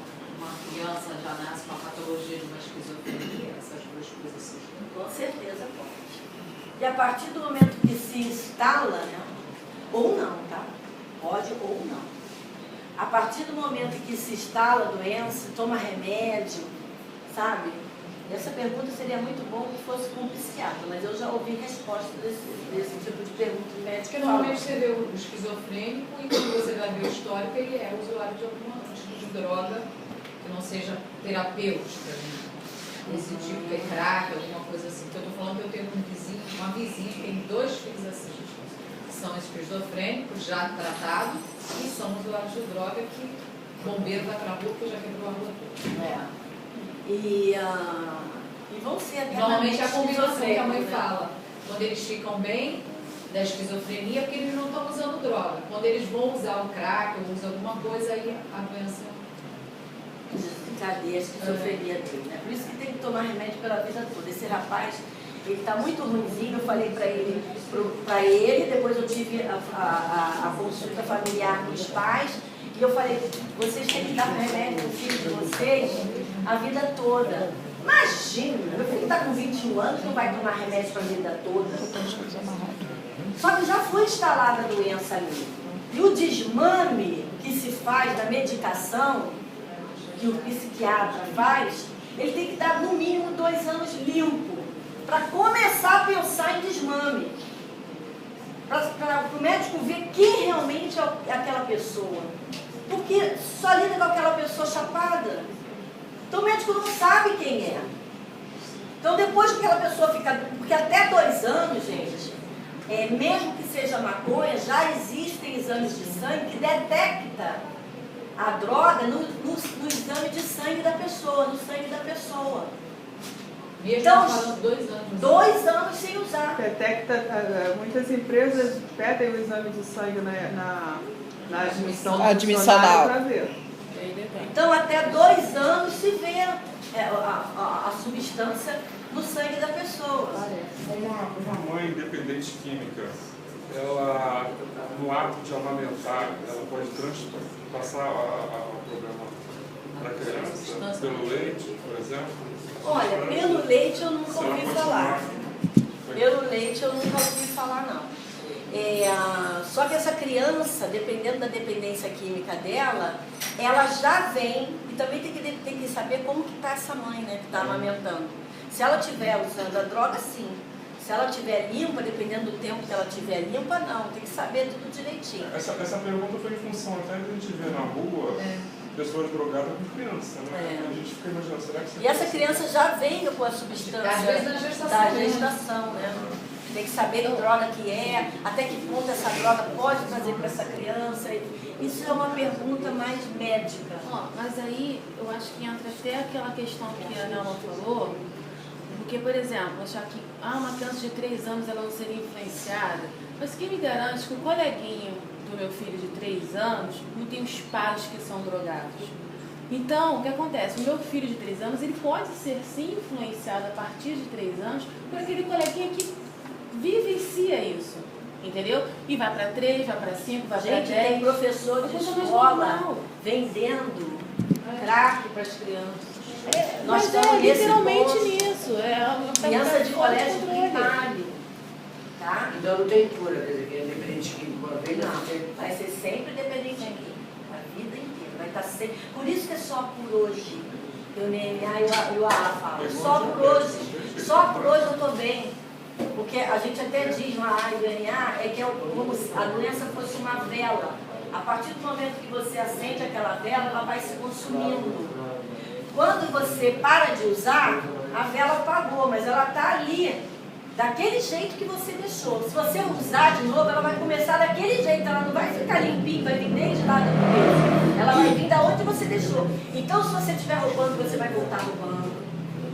criança já nasce com a patologia de uma esquizofrenia, essas duas coisas se juntam? Com certeza pode. E a partir do momento que se instala, né, ou não, tá? Pode ou não. A partir do momento que se instala a doença, toma remédio, sabe? Essa pergunta seria muito bom que fosse com um psiquiatra, mas eu já ouvi resposta desse tipo de pergunta do médico. Porque normalmente você vê o esquizofrênico e quando você vai ver o histórico, ele é usuário de algum tipo de droga que não seja terapêutica, né? Esse tipo de crack, alguma coisa assim. Então, eu estou falando que eu tenho uma vizinha que tem 2 filhos assim, que são esquizofrênicos, já tratados, e são usuários de droga que bombeiro vai para a rua porque já quebrou a rua toda. E vão ser até normalmente a combinação que a mãe fala, quando eles ficam bem da esquizofrenia, porque eles não estão usando droga. Quando eles vão usar o crack ou usam alguma coisa, aí a doença desencadeia a esquizofrenia dele, né? Por isso que tem que tomar remédio pela vida toda. Esse rapaz, ele está muito ruimzinho, eu falei para ele, depois eu tive a consulta familiar com os pais, e eu falei, vocês têm que dar remédio para o filho de vocês a vida toda, Imagina, meu filho está com 21 anos, não vai tomar remédio para a vida toda. Só que já foi instalada a doença ali. E o desmame que se faz da medicação, que o psiquiatra faz, ele tem que dar no mínimo 2 anos limpo, para começar a pensar em desmame. Para o médico ver quem realmente é aquela pessoa. Porque só lida com aquela pessoa chapada. Então o médico não sabe quem é. Então depois que aquela pessoa fica... Porque até 2 anos, gente, mesmo que seja maconha, já existem exames de sangue que detecta a droga no exame de sangue da pessoa, no sangue da pessoa. Mesmo Então, falando 2 anos. 2 anos sem usar. Detecta, muitas empresas pedem o exame de sangue na admissão do Admissional. para ver. Então, até 2 anos se vê a substância no sangue da pessoa. Uma mãe dependente química, ela, no ato de amamentar, ela pode passar o problema para a criança pelo leite, por exemplo? Olha, pelo leite eu nunca ouvi falar. Pelo leite eu nunca ouvi falar, não. Só que essa criança, dependendo da dependência química dela, ela já vem, e também tem que saber como que está essa mãe, né, que está amamentando. Se ela estiver usando a droga, sim. Se ela estiver limpa, dependendo do tempo que ela estiver limpa, não. Tem que saber tudo direitinho. Essa pergunta foi em função até que a gente vê na rua pessoas drogadas com criança, né? A gente fica imaginando, será que... E essa criança já vem com a substância Às vezes na gestação, da gestação, né? Tem que saber que droga que é, até que ponto essa droga pode trazer para essa criança. Isso é uma pergunta mais médica. Mas aí eu acho que entra até aquela questão que a Nelma falou, porque, por exemplo, achar que uma criança de 3 anos ela não seria influenciada, mas quem me garante que o coleguinho do meu filho de 3 anos não tem os pais que são drogados? Então, o que acontece? O meu filho de 3 anos, ele pode ser sim influenciado a partir de 3 anos por aquele coleguinha que vivencia isso, entendeu? E vai para 3, vai para 5, vai para 10. Gente, tem professor de escola vendendo crack para as crianças. Nós estamos literalmente ponto. nisso. Criança de colégio primário. Tá? Então não tem cura, quer dizer, que é dependente químico uma vez, Não, vai ser sempre dependente químico. A vida inteira. Vai estar sempre. Por isso que é só por hoje. Eu e o AA falam. Só por hoje. Só por hoje eu estou bem. Porque a gente até diz no AA e no NA é que é como se a doença fosse uma vela. A partir do momento que você acende aquela vela, ela vai se consumindo. Quando você para de usar, a vela apagou, mas ela está ali, daquele jeito que você deixou. Se você usar de novo, ela vai começar daquele jeito, ela não vai ficar limpinha, vai vir desde lá do começo. Ela vai vir da onde você deixou. Então, se você estiver roubando, você vai voltar roubando.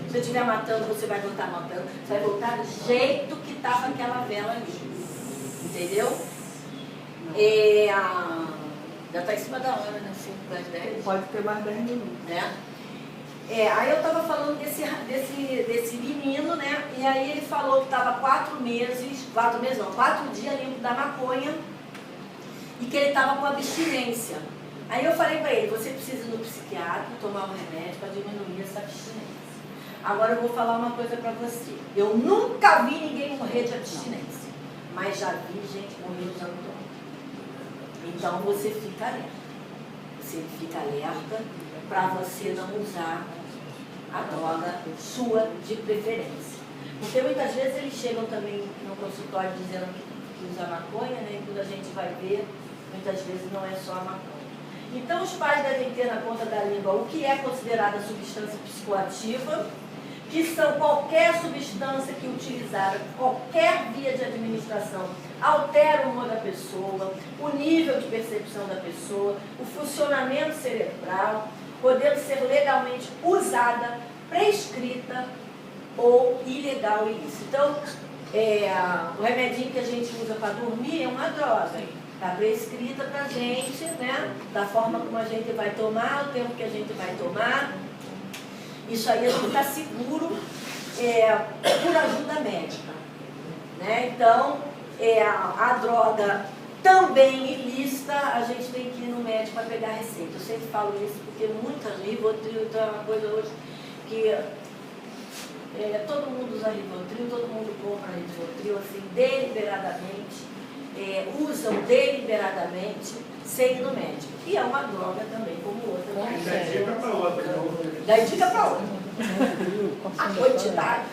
Se você estiver matando, você vai voltar matando. Você vai voltar do jeito que estava aquela vela ali. Entendeu? Já está em cima da hora, né? 5 para as 10. Pode ter mais 10 minutos. Né? Aí eu estava falando desse menino, né? E aí ele falou que estava 4 dias limpo da maconha e que ele estava com abstinência. Aí eu falei para ele, você precisa ir no psiquiatra tomar um remédio para diminuir essa abstinência. Agora eu vou falar uma coisa para você. Eu nunca vi ninguém morrer de abstinência, mas já vi gente morrer usando droga. Então você fica alerta. Você fica alerta para você não usar a droga sua de preferência. Porque muitas vezes eles chegam também no consultório dizendo que usa maconha, né? E quando a gente vai ver, muitas vezes não é só a maconha. Então os pais devem ter na ponta da língua o que é considerada substância psicoativa, que são qualquer substância que utilizada, qualquer via de administração, altera o humor da pessoa, o nível de percepção da pessoa, o funcionamento cerebral, podendo ser legalmente usada, prescrita ou ilegal ou ilícita. Então, o remedinho que a gente usa para dormir é uma droga. Está prescrita para a gente, né? Da forma como a gente vai tomar, o tempo que a gente vai tomar. Isso aí a gente está seguro por ajuda médica. Né? Então, a droga também ilícita, a gente tem que ir no médico para pegar receita. Eu sempre falo isso porque muitas vezes, vou ter uma coisa hoje que todo mundo usa Rivotril, todo mundo compra Rivotril, assim, deliberadamente, usam deliberadamente, sem ir no médico. E é uma droga também, como outra. Dá dica para outra. Dá dica para outra. A quantidade.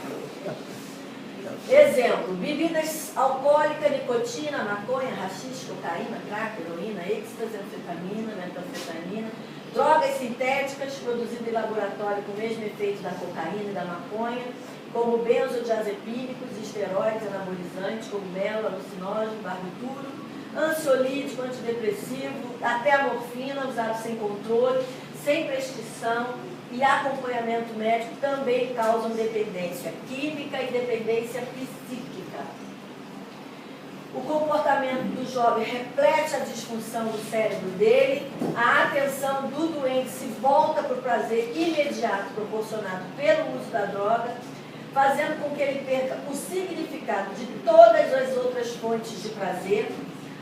Exemplo, bebidas alcoólicas, nicotina, maconha, haxixe, cocaína, crack, heroína, êxtase, anfetamina, metanfetamina, drogas sintéticas produzidas em laboratório com o mesmo efeito da cocaína e da maconha, como benzodiazepínicos, esteroides, anabolizantes, cogumelo, alucinógeno, barbitúrico, ansiolítico, antidepressivo, até a morfina, usado sem controle, sem prescrição e acompanhamento médico também causam dependência química e dependência psíquica. O comportamento do jovem reflete a disfunção do cérebro dele, a atenção do doente se volta para o prazer imediato proporcionado pelo uso da droga, fazendo com que ele perca o significado de todas as outras fontes de prazer.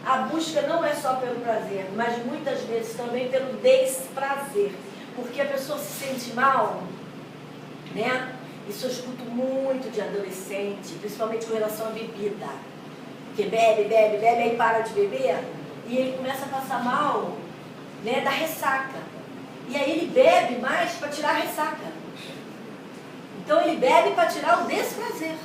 A busca não é só pelo prazer, mas muitas vezes também pelo desprazer, porque a pessoa se sente mal, né? Isso eu escuto muito de adolescente, principalmente com relação à bebida. Que bebe, aí para de beber e ele começa a passar mal, né, da ressaca. E aí ele bebe mais para tirar a ressaca. Então ele bebe para tirar o desprazer.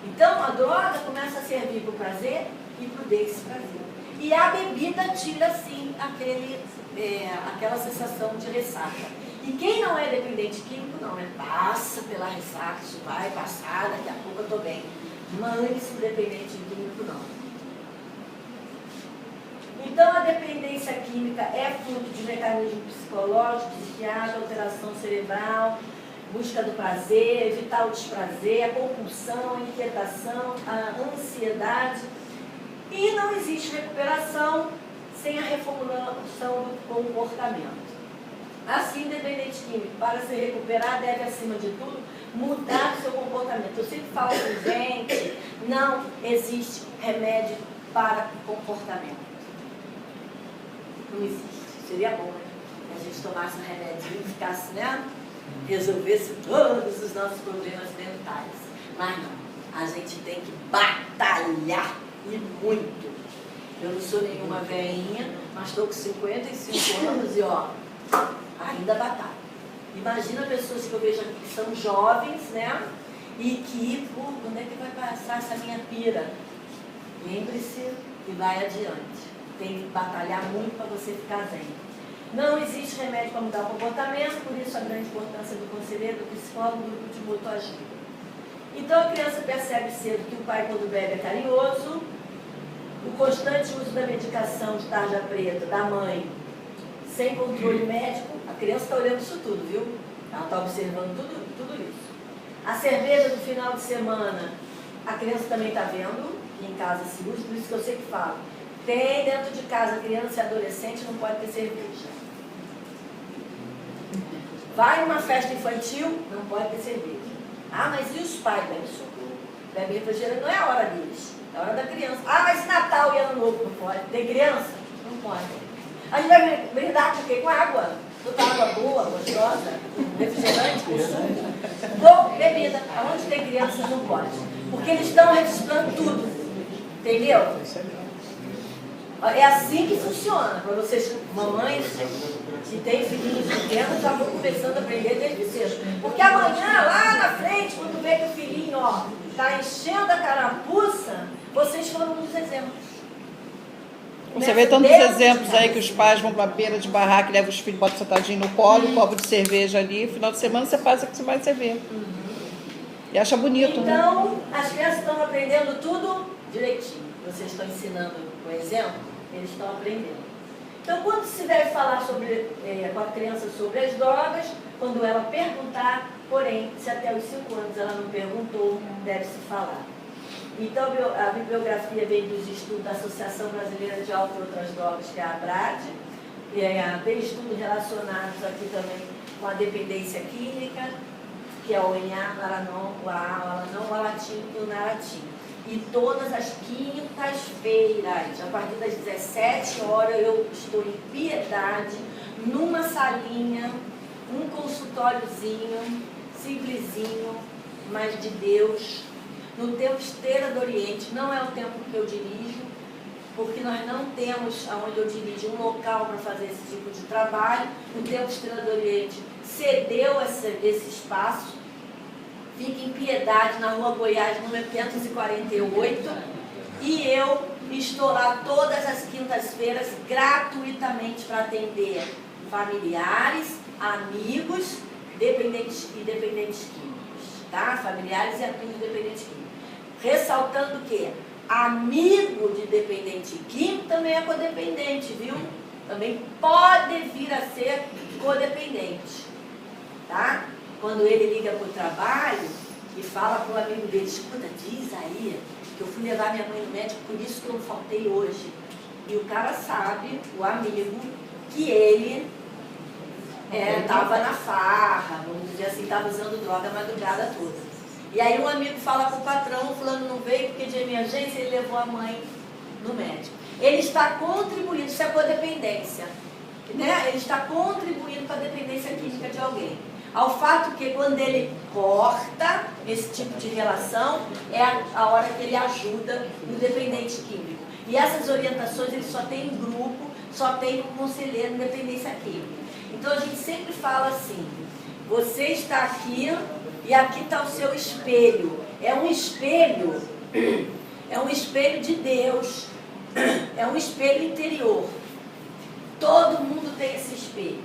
Então a droga começa a servir para o prazer e para o desprazer. E a bebida tira sim aquela sensação de ressaca. E quem não é dependente químico não, né? Passa pela ressaca, isso vai passar, daqui a pouco eu estou bem. Mas dependente químico não. Então a dependência química é fruto de mecanismo psicológico, psiquiátrico, alteração cerebral, busca do prazer, evitar o desprazer, a compulsão, a inquietação, a ansiedade. E não existe recuperação sem a reformulação do comportamento. Assim, o dependente químico, para se recuperar, deve, acima de tudo, mudar o seu comportamento. Eu sempre falo com gente, não existe remédio para comportamento. Não existe. Seria bom, né? Que a gente tomasse um remedinho e ficasse, né? Resolvesse todos os nossos problemas mentais. Mas não. A gente tem que batalhar e muito. Eu não sou nenhuma velhinha, mas estou com 55 anos e, ó, ainda batalho. Imagina pessoas que eu vejo aqui que são jovens, né? E que, pô, quando é que vai passar essa minha pira? Lembre-se e vai adiante. Tem que batalhar muito para você ficar zen. Não existe remédio para mudar o comportamento, por isso a grande importância do conselheiro, do psicólogo, do grupo de mútua ajuda. Então a criança percebe cedo que o pai, quando bebe, é carinhoso, o constante uso da medicação de tarja preta da mãe, sem controle médico, a criança está olhando isso tudo, viu? Ela está observando tudo isso. A cerveja do final de semana, a criança também está vendo, que em casa se usa, por isso que eu sempre falo. Tem dentro de casa, criança e adolescente não pode ter cerveja. Vai numa festa infantil, não pode ter cerveja. Ah, mas e os pais? Bebe suco, bebe refrigerante, não é a hora deles, é a hora da criança. Ah, mas Natal e Ano Novo não pode. Tem criança? Não pode. A gente vai brindar com o quê? Com água. Toda água boa, gostosa, refrigerante, com suco. Bom, bebida. Aonde tem criança não pode. Porque eles estão registrando tudo. Entendeu? É assim que funciona. Para vocês, mamães que têm filhinhos pequenos, já vão começando a aprender desde cedo. Porque amanhã, lá na frente, quando vê que o filhinho está enchendo a carapuça, vocês foram um dos exemplos. Você vê tantos exemplos aí que os pais vão para a beira de barraca, levam os filhos, botam sentadinho no colo, um copo de cerveja ali, final de semana você passa que você vai servir. E acha bonito, né? Então, as crianças estão aprendendo tudo direitinho. Vocês estão ensinando com exemplo, eles estão aprendendo. Então, quando se deve falar com a criança sobre as drogas, quando ela perguntar, porém, se até os 5 anos ela não perguntou, deve-se falar. Então, a bibliografia vem dos estudos da Associação Brasileira de Álcool e Outras Drogas, que é a ABRAD, e tem estudos relacionados aqui também com a dependência química, que é o NA, o Aranon, o Alanon, o Alatim e o Naratim. E todas as quintas-feiras, a partir das 17 horas, eu estou em Piedade, numa salinha, um consultóriozinho, simplesinho, mas de Deus. No tempo Esteira do Oriente, não é o tempo que eu dirijo, porque nós não temos, aonde eu dirijo, um local para fazer esse tipo de trabalho. No tempo Esteira do Oriente cedeu esse espaço, fica em Piedade, na Rua Goiás, número 548, e eu estou lá todas as quintas-feiras gratuitamente para atender familiares, amigos, dependentes e dependentes químicos, tá? Familiares e amigos dependentes químicos. Ressaltando que amigo de dependente químico também é codependente, viu? Também pode vir a ser codependente, tá? Quando ele liga para o trabalho e fala para o amigo dele, escuta, diz aí que eu fui levar minha mãe no médico, por isso que eu não faltei hoje. E o cara sabe, o amigo, que ele estava na farra, vamos dizer assim, estava usando droga a madrugada toda. E aí um amigo fala para o patrão, o fulano não veio porque de emergência ele levou a mãe no médico. Ele está contribuindo, isso é codependência, né? Ele está contribuindo para a dependência química de alguém. Ao fato que quando ele corta esse tipo de relação, é a hora que ele ajuda o dependente químico. E essas orientações ele só tem em grupo, só tem com o conselheiro em dependência química. Então a gente sempre fala assim, você está aqui e aqui está o seu espelho. É um espelho de Deus, é um espelho interior. Todo mundo tem esse espelho,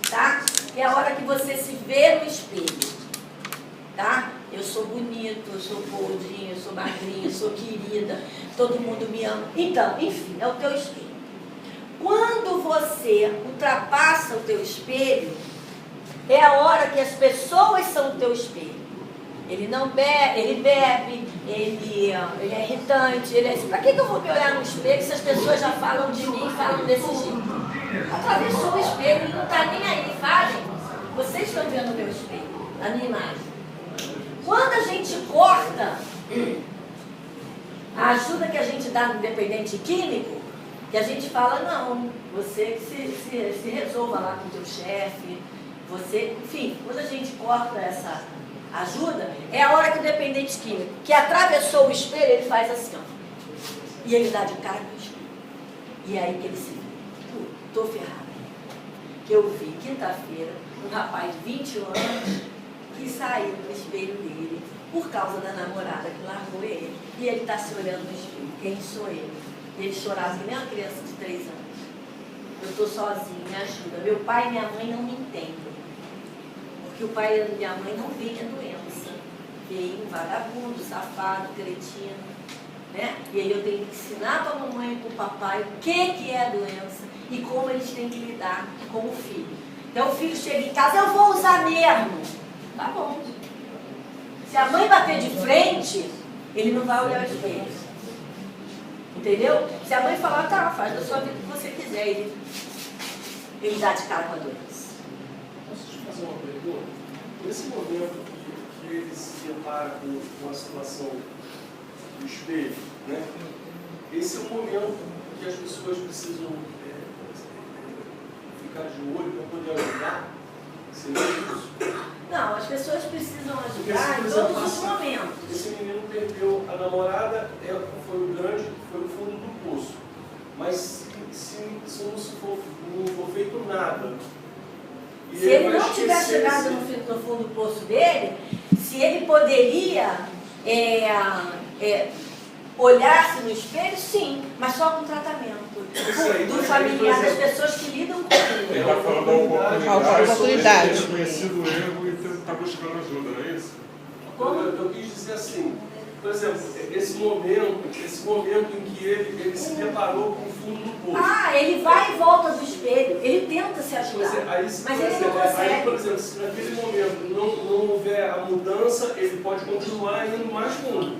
tá? É a hora que você se vê no espelho, tá? Eu sou bonito, eu sou gordinho, eu sou magrinha, eu sou querida, todo mundo me ama. Então, enfim, é o teu espelho. Quando você ultrapassa o teu espelho, é a hora que as pessoas são o teu espelho. Ele não bebe, ele é irritante, ele é assim. Pra que eu vou me olhar no espelho se as pessoas já falam de mim e falam desse jeito? Atravessou o espelho, ele não está nem aí, falem. Vocês estão vendo o meu espelho, a minha imagem. Quando a gente corta a ajuda que a gente dá no dependente químico, que a gente fala, não, você se resolva lá com o teu chefe, você, enfim, quando a gente corta essa ajuda, é a hora que o dependente químico, que atravessou o espelho, ele faz assim, ó. E ele dá de cara com o espelho. E é aí que ele se vê. Tô ferrada. Que eu vi quinta-feira um rapaz de 21 anos que saiu do espelho dele por causa da namorada que largou ele. E ele está se olhando no espelho. Quem sou eu? Ele chorava que nem uma criança de 3 anos. Eu estou sozinho, me ajuda. Meu pai e minha mãe não me entendem. Porque o pai e minha mãe não veem a doença. Veem um vagabundo, safado, cretino. Né? E aí eu tenho que ensinar para a mamãe e para o papai o que é a doença e como eles têm que lidar com o filho. Então o filho chega em casa, eu vou usar mesmo. Tá bom. Se a mãe bater de frente, ele não vai olhar os espelho. Entendeu? Se a mãe falar, tá, faz da sua vida o que você quiser, ele dá de cara com a doença. Posso te fazer uma pergunta? Nesse momento que ele se depara com a situação do espelho, né? Esse é o momento que as pessoas precisam ficar de olho para poder ajudar. Seria isso? Não, as pessoas precisam ajudar em todos os momentos. Esse menino perdeu a namorada, foi o fundo do poço. Mas se não for feito nada. Se ele não tivesse chegado no fundo do poço dele, se ele poderia olhar-se no espelho, sim, mas só com tratamento. Do familiar, das pessoas que lidam com ele. Ele está falando da oportunidade. Ter conhecido o erro e está buscando ajuda, não é isso? Eu quis dizer assim, por exemplo, esse momento em que ele se deparou com o fundo do poço. Ah, ele vai e volta do espelho, ele tenta se ajudar, mas ele não consegue. Aí, por exemplo, se naquele momento não houver a mudança, ele pode continuar indo mais fundo.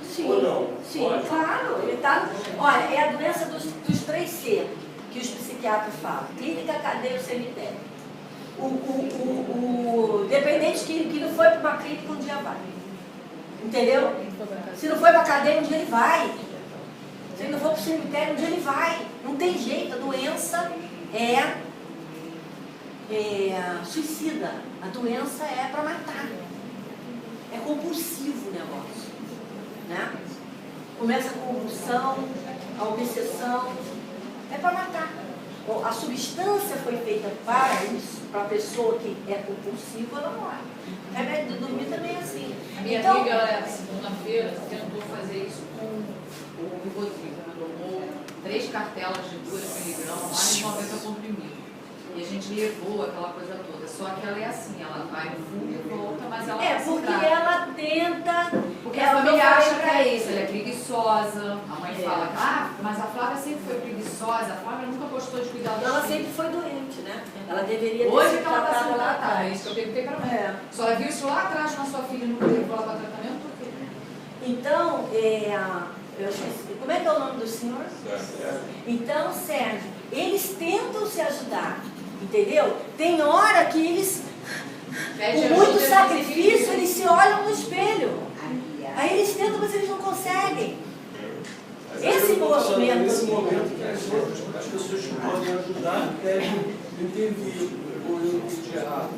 Sim, ou não? Sim, Pode. claro. Ele tá, olha, é a doença dos 3C que os psiquiatras falam. Clínica, cadeia ou cemitério. O dependente que não foi para uma clínica, um dia vai. Entendeu? Se não foi para a cadeia, um dia ele vai. Se ele não for para o cemitério, um dia ele vai. Não tem jeito, a doença é suicida. A doença é para matar. É compulsivo o negócio, né? Começa a convulsão, a obsessão, é para matar. A substância foi feita para isso, para a pessoa que é compulsiva, ela morre. Remédio de dormir também é assim. A minha então, amiga, segunda-feira, tentou fazer isso com o Rivotril. Tomou 3 cartelas de 2 miligramas, mais de 90 comprimidos. E a gente levou aquela coisa toda. Só que ela é assim, ela vai no fundo e volta, mas ela é porque ela tenta. Porque a família acha que é isso, ela é preguiçosa. A mãe fala, mas a Flávia sempre foi preguiçosa, a Flávia nunca gostou de cuidar da Ela sempre foi doente, né? Ela deveria ter hoje sido que ela está sendo lá tratada, é atrás. isso que eu perguntei para mim. Se ela viu isso lá atrás na sua filha e não levou ela para tratamento, por quê? Então, eu esqueci. Como é que é o nome do senhor? Então, Sérgio, eles tentam se ajudar, entendeu? Tem hora que eles, com muito sacrifício, eles se olham no espelho. Aí eles tentam, mas eles não conseguem. Esse movimento. Nesse momento que as pessoas que podem ajudar devem intervir ou intervir errado.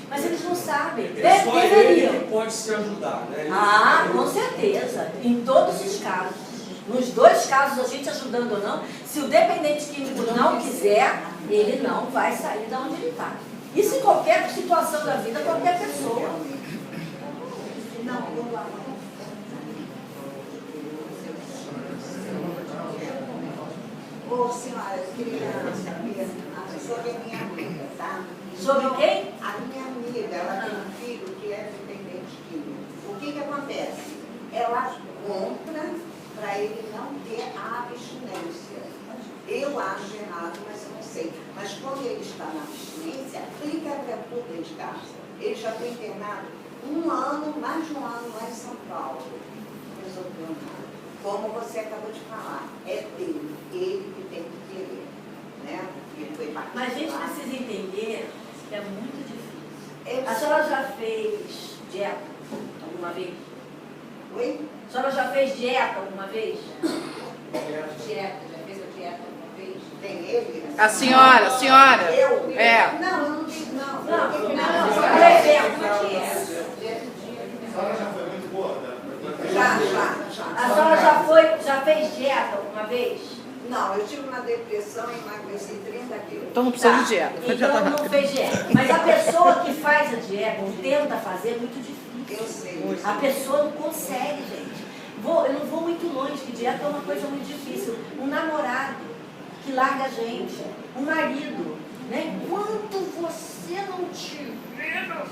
Mas eles não sabem. Só ele Deveriam. que pode se ajudar, né? Com certeza. Em todos os casos. Nos 2 casos, a gente ajudando ou não, se o dependente químico não quiser, ele não vai sair de onde ele está. Isso em qualquer situação da vida, qualquer pessoa. Ô, senhora, eu queria saber sobre a minha amiga, tá? Sobre quem? A minha amiga, ela tem um filho que é dependente químico. O que acontece? Ela compra para ele não ter a abstinência. Eu acho errado, mas eu não sei. Mas quando ele está na abstinência, aplica para tudo dentro de casa. Ele já foi internado 1 ano, mais de 1 ano lá em São Paulo. Resolveu nada. Como você acabou de falar, é dele, ele que tem que querer, né? Ele foi participar. Mas a gente precisa entender que é muito difícil. A senhora já fez dieta alguma vez? Oi? A senhora já fez dieta alguma vez? Dieta, já fez a dieta alguma vez? Tem ele? A senhora. Eu? É. Não, eu não fiz, não. Não, A senhora já foi muito gorda? Já. A senhora já fez dieta alguma vez? Não, eu tive uma depressão e emagreci 30 quilos. Então não precisa de dieta. Então não fez dieta. Mas a pessoa que faz a dieta, ou tenta fazer, é muito difícil. Eu sei. A pessoa não consegue, gente. Eu não vou muito longe, que dieta é uma coisa muito difícil. Um namorado que larga a gente, um marido, né? Enquanto você não tiver no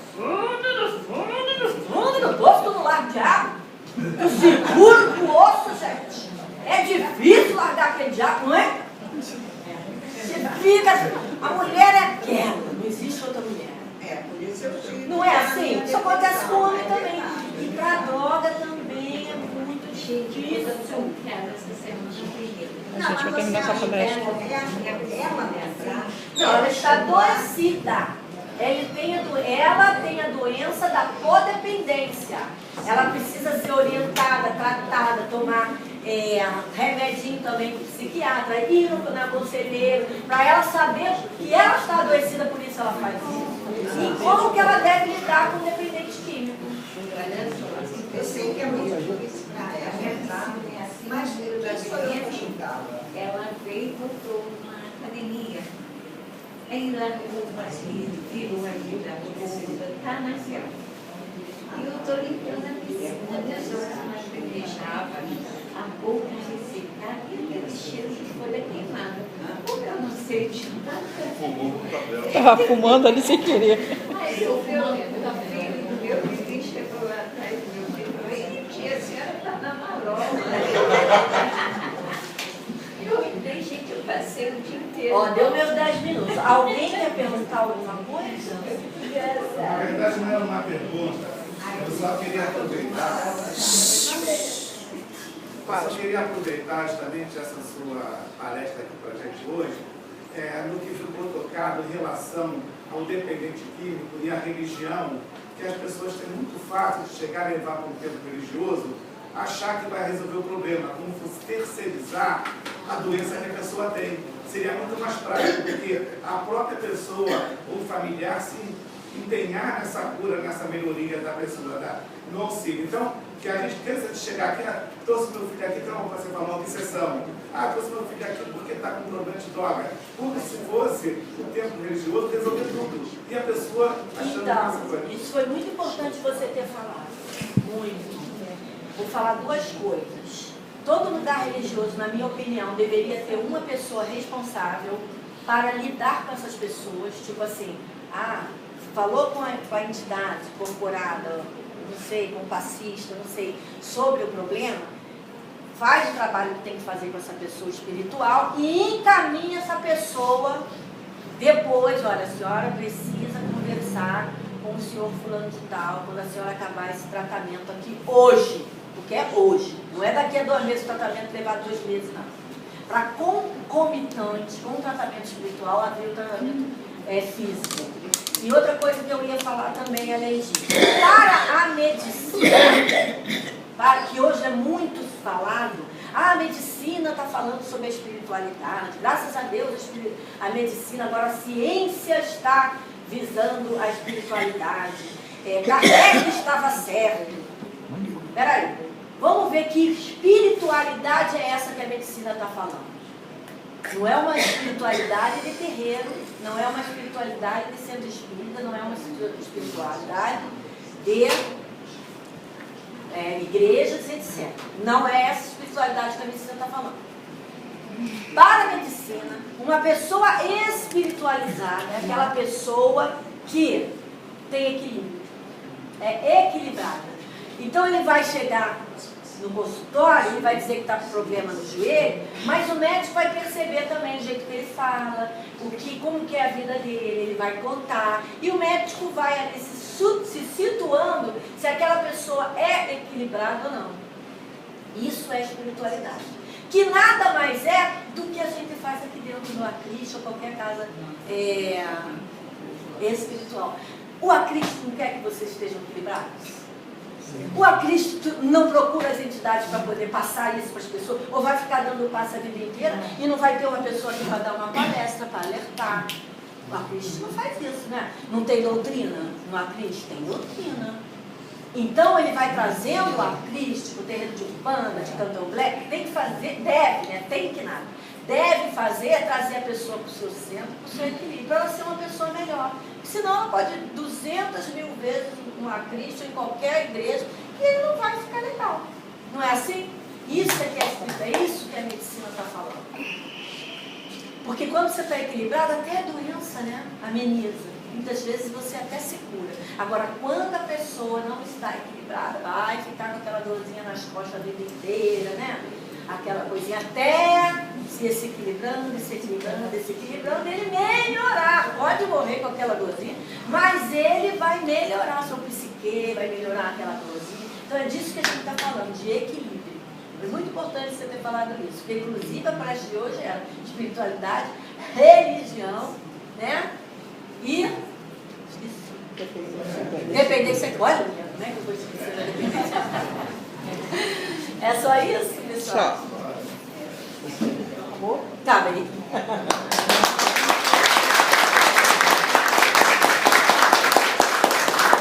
fundo do poço, tu não larga o diabo. Tu segura o osso, gente. É difícil largar aquele diabo, não é? Você fica. A mulher é aquela, não existe outra mulher. Por isso eu tive. Não é assim? Isso acontece com o homem também. E para a droga também é muito difícil. A gente vai terminar essa conversa. Não, ela está adoecida. Ela tem a doença da codependência. Ela precisa ser orientada, tratada, tomar remedinho também com o psiquiatra, ir na conselheira, para ela saber que ela está adoecida, por isso ela faz isso. E como que ela deve lidar com o dependente químico. Eu sei que é muito difícil para ela, mas eu já sei ela veio e voltou numa academia. Aí lá o paciente virou a vida, está na céu. E eu estou limpando a piscina, das horas que eu deixava a boca ressecada e aquele cheiro de folha queimada. Como eu não sei de nada. Estava fumando ali sem querer. Aí eu vi o meu vizinho chegou lá atrás do meu filho e falou, tia, a senhora está na marola. Eu deixei que eu passei o dia inteiro. Ó, deu meus 10 minutos. Alguém quer perguntar alguma coisa? Na verdade, não era uma pergunta. Eu só queria aproveitar. Eu só queria aproveitar justamente essa sua palestra aqui para a gente hoje, no que ficou tocado em relação ao dependente químico e à religião, que as pessoas têm muito fácil de chegar a levar para um tempo religioso, achar que vai resolver o problema, como se terceirizar a doença que a pessoa tem. Seria muito mais prático, porque a própria pessoa ou familiar se empenhar nessa cura, nessa melhoria da pessoa, no auxílio. Então, que a gente pensa de chegar aqui, trouxe meu filho aqui, então você falou uma obsessão. Trouxe meu filho aqui porque está com problema de droga. Como se fosse o tempo religioso resolver tudo. E a pessoa achando que essa coisa. Isso foi muito importante você ter falado. Muito. Vou falar duas coisas. Todo lugar religioso, na minha opinião, deveria ter uma pessoa responsável para lidar com essas pessoas, tipo assim, falou com a entidade corporada, não sei, com o passista, não sei, sobre o problema, faz o trabalho que tem que fazer com essa pessoa espiritual e encaminha essa pessoa depois, olha, a senhora precisa conversar com o senhor fulano de tal, quando a senhora acabar esse tratamento aqui hoje, porque é hoje, não é daqui a 2 meses o tratamento levar 2 meses, não. Para concomitante com o tratamento espiritual, havia o tratamento físico. E outra coisa que eu ia falar também, além disso, para a medicina, que hoje é muito falado, a medicina está falando sobre a espiritualidade, graças a Deus a medicina, agora a ciência está visando a espiritualidade. Kardec estava certo. Peraí, vamos ver que espiritualidade é essa que a medicina está falando. Não é uma espiritualidade de terreiro, não é uma espiritualidade de centro espírita, não é uma espiritualidade de igrejas, etc. Não é essa espiritualidade que a medicina está falando. Para a medicina, uma pessoa espiritualizada é aquela pessoa que tem equilíbrio, é equilibrada. Então ele vai chegar no consultório, ele vai dizer que está com problema no joelho, mas o médico vai perceber também o jeito que ele fala, como que é a vida dele, ele vai contar, e o médico vai ali se situando se aquela pessoa é equilibrada ou não. Isso é espiritualidade. Que nada mais é do que a gente faz aqui dentro do Acristo ou qualquer casa espiritual. O Acristo não quer que vocês estejam equilibrados? O Acristo não procura as entidades para poder passar isso para as pessoas, ou vai ficar dando passo a vida inteira e não vai ter uma pessoa que vai dar uma palestra para alertar. O Acristo não faz isso, né? Não tem doutrina? No Acristo tem doutrina. Então ele vai trazendo o Acristo, o terreiro de Umbanda, de Candomblé, tem que fazer, deve, né? Tem que nada. Deve fazer, trazer a pessoa para o seu centro, para o seu equilíbrio, para ela ser uma pessoa melhor. Senão ela pode ir 200.000 vezes no Acristo, em qualquer igreja, e ele não vai ficar legal. Não é assim? Isso é que é espírito, é isso que a medicina está falando. Porque quando você está equilibrado, até a doença, né, ameniza. Muitas vezes você até se cura. Agora, quando a pessoa não está equilibrada, vai ficar com aquela dorzinha nas costas a vida inteira, né? Aquela coisinha até se equilibrando, ele melhorar. Pode morrer com aquela dorzinha, mas ele vai melhorar, seu psique vai melhorar aquela dorzinha. Então é disso que a gente está falando, de equilíbrio. É muito importante você ter falado isso, porque inclusive a palestra de hoje é espiritualidade, religião, né? E dependência. Olha, como é que eu vou esquecer da dependência? É só isso, pessoal? Tá, bem.